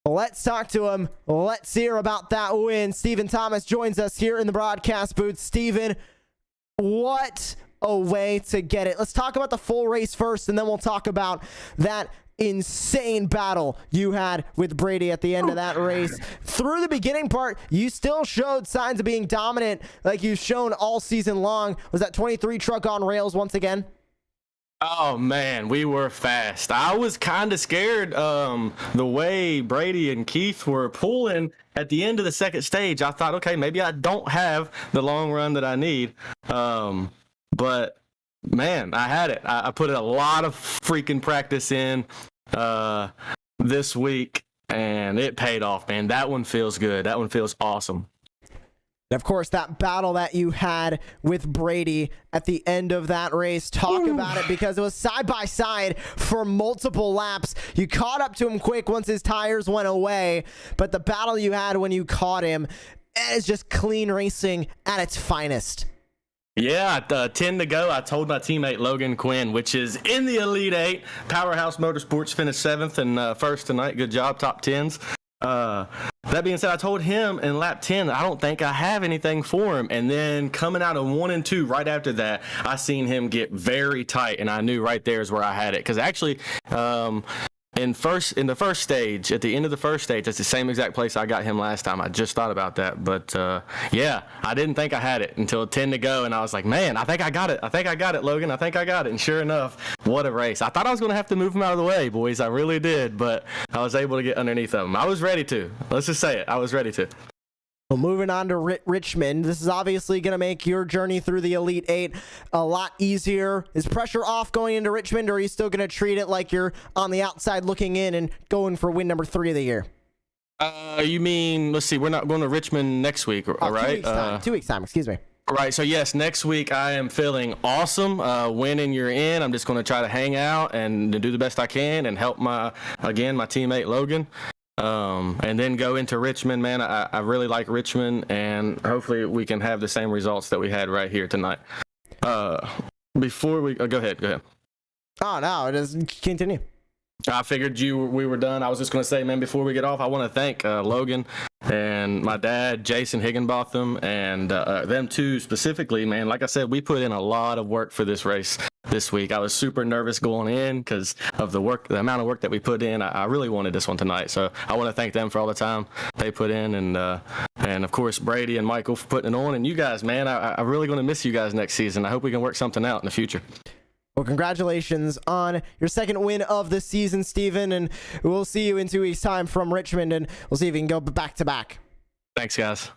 Let's talk to him. Let's hear about that win. Stephen Thomas joins us here in the broadcast booth. Stephen, what a way to get it. Let's talk about the full race first, and then we'll talk about that insane battle you had with Brady at the end of that race. Through the beginning part, you still showed signs of being dominant like you've shown all season long. Was that 23 truck on rails once again? Oh man, we were fast. I was kind of scared the way Brady and Keith were pulling at the end of the 2nd stage. I thought, okay, maybe I don't have the long run that I need. But man, I had it. I put a lot of freaking practice in this week, and it paid off, man. That one feels good. That one feels awesome. And of course, that battle that you had with Brady at the end of that race, talk about it, because it was side by side for multiple laps. You caught up to him quick once his tires went away, but the battle you had when you caught him is just clean racing at its finest. Yeah, 10 to go. I told my teammate Logan Quinn, which is in the Elite 8. Powerhouse Motorsports finished 7th and 1st tonight. Good job, top 10s. That being said, I told him in lap 10, I don't think I have anything for him. And then coming out of 1 and 2 right after that, I seen him get very tight, and I knew right there is where I had it. Because actually, in the first stage, at the end of the first stage, that's the same exact place I got him last time. I just thought about that. But yeah, I didn't think I had it until 10 to go, and I was like, man, I think I got it. I think I got it, Logan. I think I got it. And sure enough, what a race. I thought I was going to have to move him out of the way, boys. I really did, but I was able to get underneath of him. I was ready to. Let's just say it. I was ready to. Well, moving on to Richmond, this is obviously going to make your journey through the Elite Eight a lot easier. Is pressure off going into Richmond, or are you still going to treat it like you're on the outside looking in and going for win number 3 of the year? You mean, let's see, we're not going to Richmond next week, right? 2 weeks time, excuse me. Right, so yes, next week I am feeling awesome. Winning, you're in. I'm just going to try to hang out and do the best I can and help my teammate Logan. And then go into Richmond, man. I really like Richmond, and hopefully we can have the same results that we had right here tonight. Before we go ahead. Oh no, just continue. I figured we were done. I was just going to say, man, before we get off, I want to thank Logan and my dad, Jason Higginbotham, and them two specifically, man. Like I said, we put in a lot of work for this race this week. I was super nervous going in because of the amount of work that we put in. I really wanted this one tonight, so I want to thank them for all the time they put in, and of course Brady and Michael for putting it on, and you guys, man. I'm really going to miss you guys next season. I hope we can work something out in the future. Well, congratulations on your second win of the season, Steven, and we'll see you in 2 weeks' time from Richmond, and we'll see if we can go back to back. Thanks, guys.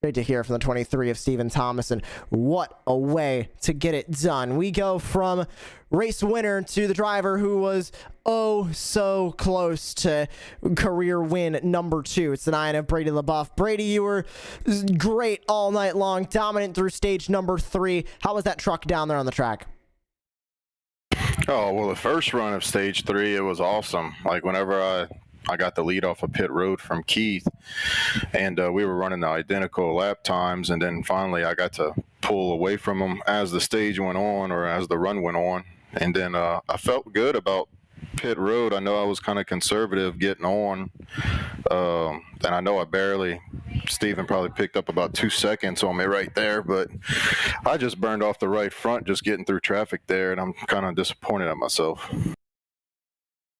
Great to hear from the 23 of Stephen Thomas, and what a way to get it done. We go from race winner to the driver who was so close to career win number 2. It's the 9 of Brady LaBeouf. Brady, you were great all night long, dominant through stage number 3. How was that truck down there on the track? Oh, well, the first run of stage 3, it was awesome. Like, whenever I got the lead off of pit road from Keith, and we were running the identical lap times, and then finally I got to pull away from him as the stage went on, or as the run went on. And then I felt good about pit road. I know I was kind of conservative getting on, and I know Steven probably picked up about 2 seconds on me right there, but I just burned off the right front just getting through traffic there, and I'm kind of disappointed at myself.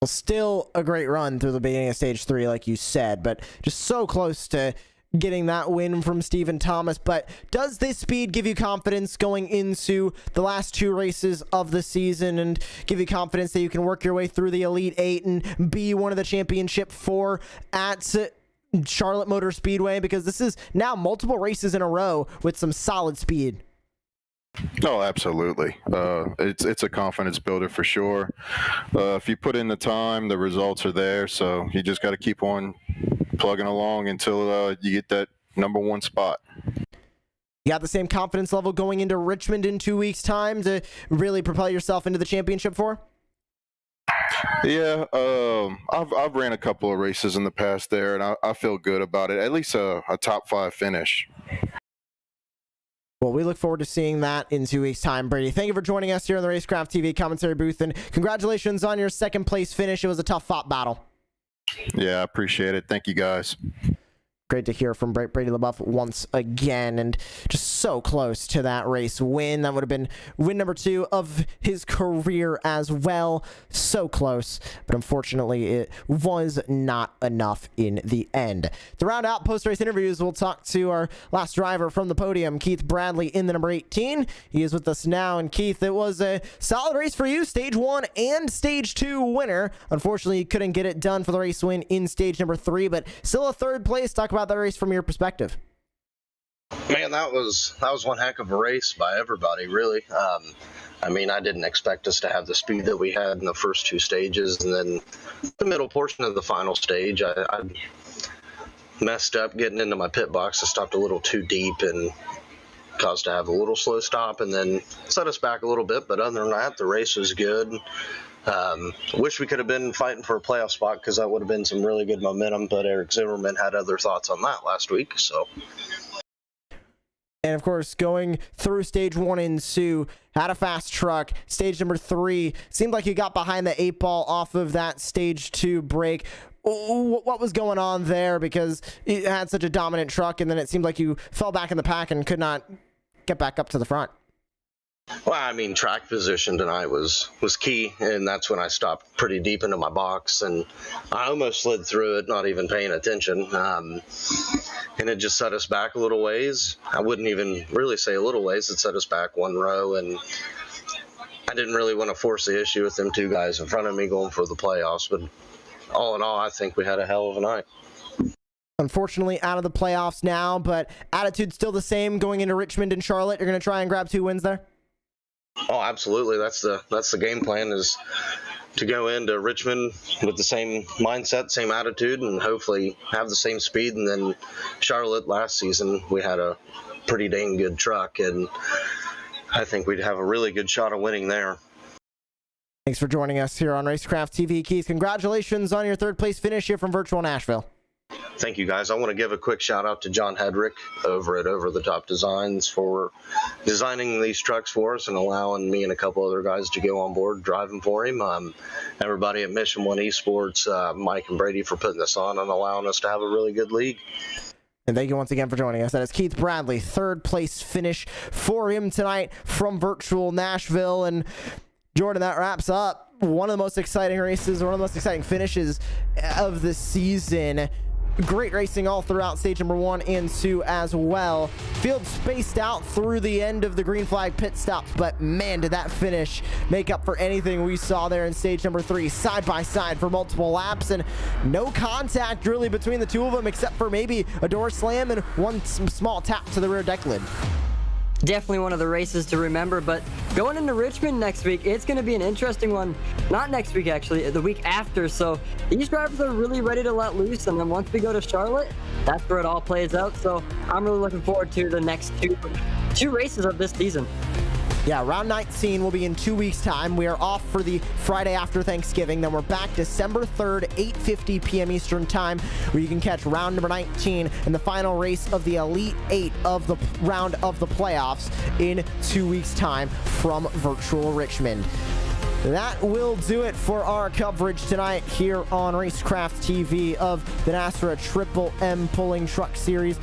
Well, still a great run through the beginning of stage 3, like you said, but just so close to getting that win from Stephen Thomas. But does this speed give you confidence going into the last 2 races of the season, and give you confidence that you can work your way through the Elite 8 and be one of the championship 4 at Charlotte Motor Speedway? Because this is now multiple races in a row with some solid speed. Oh, absolutely. It's a confidence builder for sure. If you put in the time, the results are there. So you just got to keep on plugging along until you get that number 1 spot. You got the same confidence level going into Richmond in 2 weeks' time to really propel yourself into the championship 4? Yeah, I've ran a couple of races in the past there, and I feel good about it. At least a top 5 finish. Well, we look forward to seeing that in 2 weeks' time, Brady. Thank you for joining us here in the Racecraft TV commentary booth, and congratulations on your second place finish. It was a tough fought battle. Yeah, I appreciate it. Thank you, guys. Great to hear from Brady LaBeouf once again, and just so close to that race win. That would have been win number 2 of his career as well. So close, but unfortunately it was not enough in the end. To round out post-race interviews, we'll talk to our last driver from the podium, Keith Bradley, in the number 18. He is with us now, and Keith, it was a solid race for you, stage 1 and stage 2 winner. Unfortunately, you couldn't get it done for the race win in stage number 3, but still a 3rd place. Talk about that race from your perspective. Man, that was one heck of a race by everybody, really. I mean, I didn't expect us to have the speed that we had in the first 2 stages, and then the middle portion of the final stage, I messed up getting into my pit box. I stopped a little too deep and caused to have a little slow stop, and then set us back a little bit. But other than that, the race was good. Wish we could have been fighting for a playoff spot, because that would have been some really good momentum, but Eric Zimmerman had other thoughts on that last week. So, and of course, going through stage 1 and 2, had a fast truck. Stage number 3 seemed like you got behind the 8 ball off of that stage 2 break. What was going on there? Because it had such a dominant truck, and then it seemed like you fell back in the pack and could not get back up to the front. well, I mean, track position tonight was key, and that's when I stopped pretty deep into my box, and I almost slid through it, not even paying attention, and it just set us back a little ways. I wouldn't even really say a little ways. It set us back 1 row, and I didn't really want to force the issue with them 2 guys in front of me going for the playoffs, but all in all, I think we had a hell of a night. Unfortunately, out of the playoffs now, but attitude's still the same going into Richmond and Charlotte. You're going to try and grab 2 wins there? Oh, absolutely. That's the game plan, is to go into Richmond with the same mindset, same attitude, and hopefully have the same speed. And then Charlotte last season, we had a pretty dang good truck, and I think we'd have a really good shot of winning there. Thanks for joining us here on Racecraft TV. Keith, congratulations on your 3rd place finish here from Virtual Nashville. Thank you, guys. I want to give a quick shout out to John Hedrick over at Over the Top Designs for designing these trucks for us and allowing me and a couple other guys to go on board driving for him. Everybody at Mission One Esports, Mike and Brady, for putting this on and allowing us to have a really good league. And thank you once again for joining us. That is Keith Bradley, 3rd place finish for him tonight from Virtual Nashville. And Jordan, that wraps up one of the most exciting races, one of the most exciting finishes of the season. Great racing all throughout stage number 1 and 2 as well. Field spaced out through the end of the green flag pit stops, but man, did that finish make up for anything we saw there in stage number 3, side by side for multiple laps, and no contact really between the 2 of them except for maybe a door slam and one small tap to the rear deck lid. Definitely one of the races to remember, but going into Richmond next week, it's going to be an interesting one. Not next week, actually, the week after. So these drivers are really ready to let loose, and then once we go to Charlotte, that's where it all plays out. So I'm really looking forward to the next two races of this season. Yeah, round 19 will be in 2 weeks' time. We are off for the Friday after Thanksgiving. Then we're back December 3rd, 8:50 p.m. Eastern time, where you can catch round number 19 and the final race of the Elite 8 of the round of the playoffs in 2 weeks' time from Virtual Richmond. That will do it for our coverage tonight here on Racecraft TV of the NASRA Triple M Pulling Truck Series.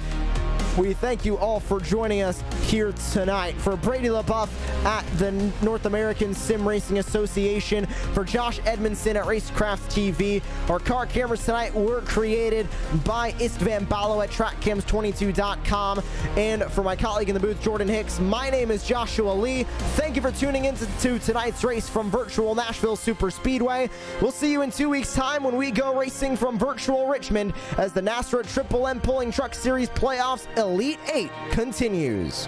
We thank you all for joining us here tonight. For Brady LaBeouf at the North American Sim Racing Association, for Josh Edmondson at Racecraft TV, our car cameras tonight were created by Istvan Balo at TrackCams22.com, and for my colleague in the booth, Jordan Hicks, my name is Joshua Lee. Thank you for tuning in to tonight's race from Virtual Nashville Super Speedway. We'll see you in 2 weeks' time when we go racing from Virtual Richmond as the NASRA Triple M Pulling Truck Series Playoffs Elite 8 continues.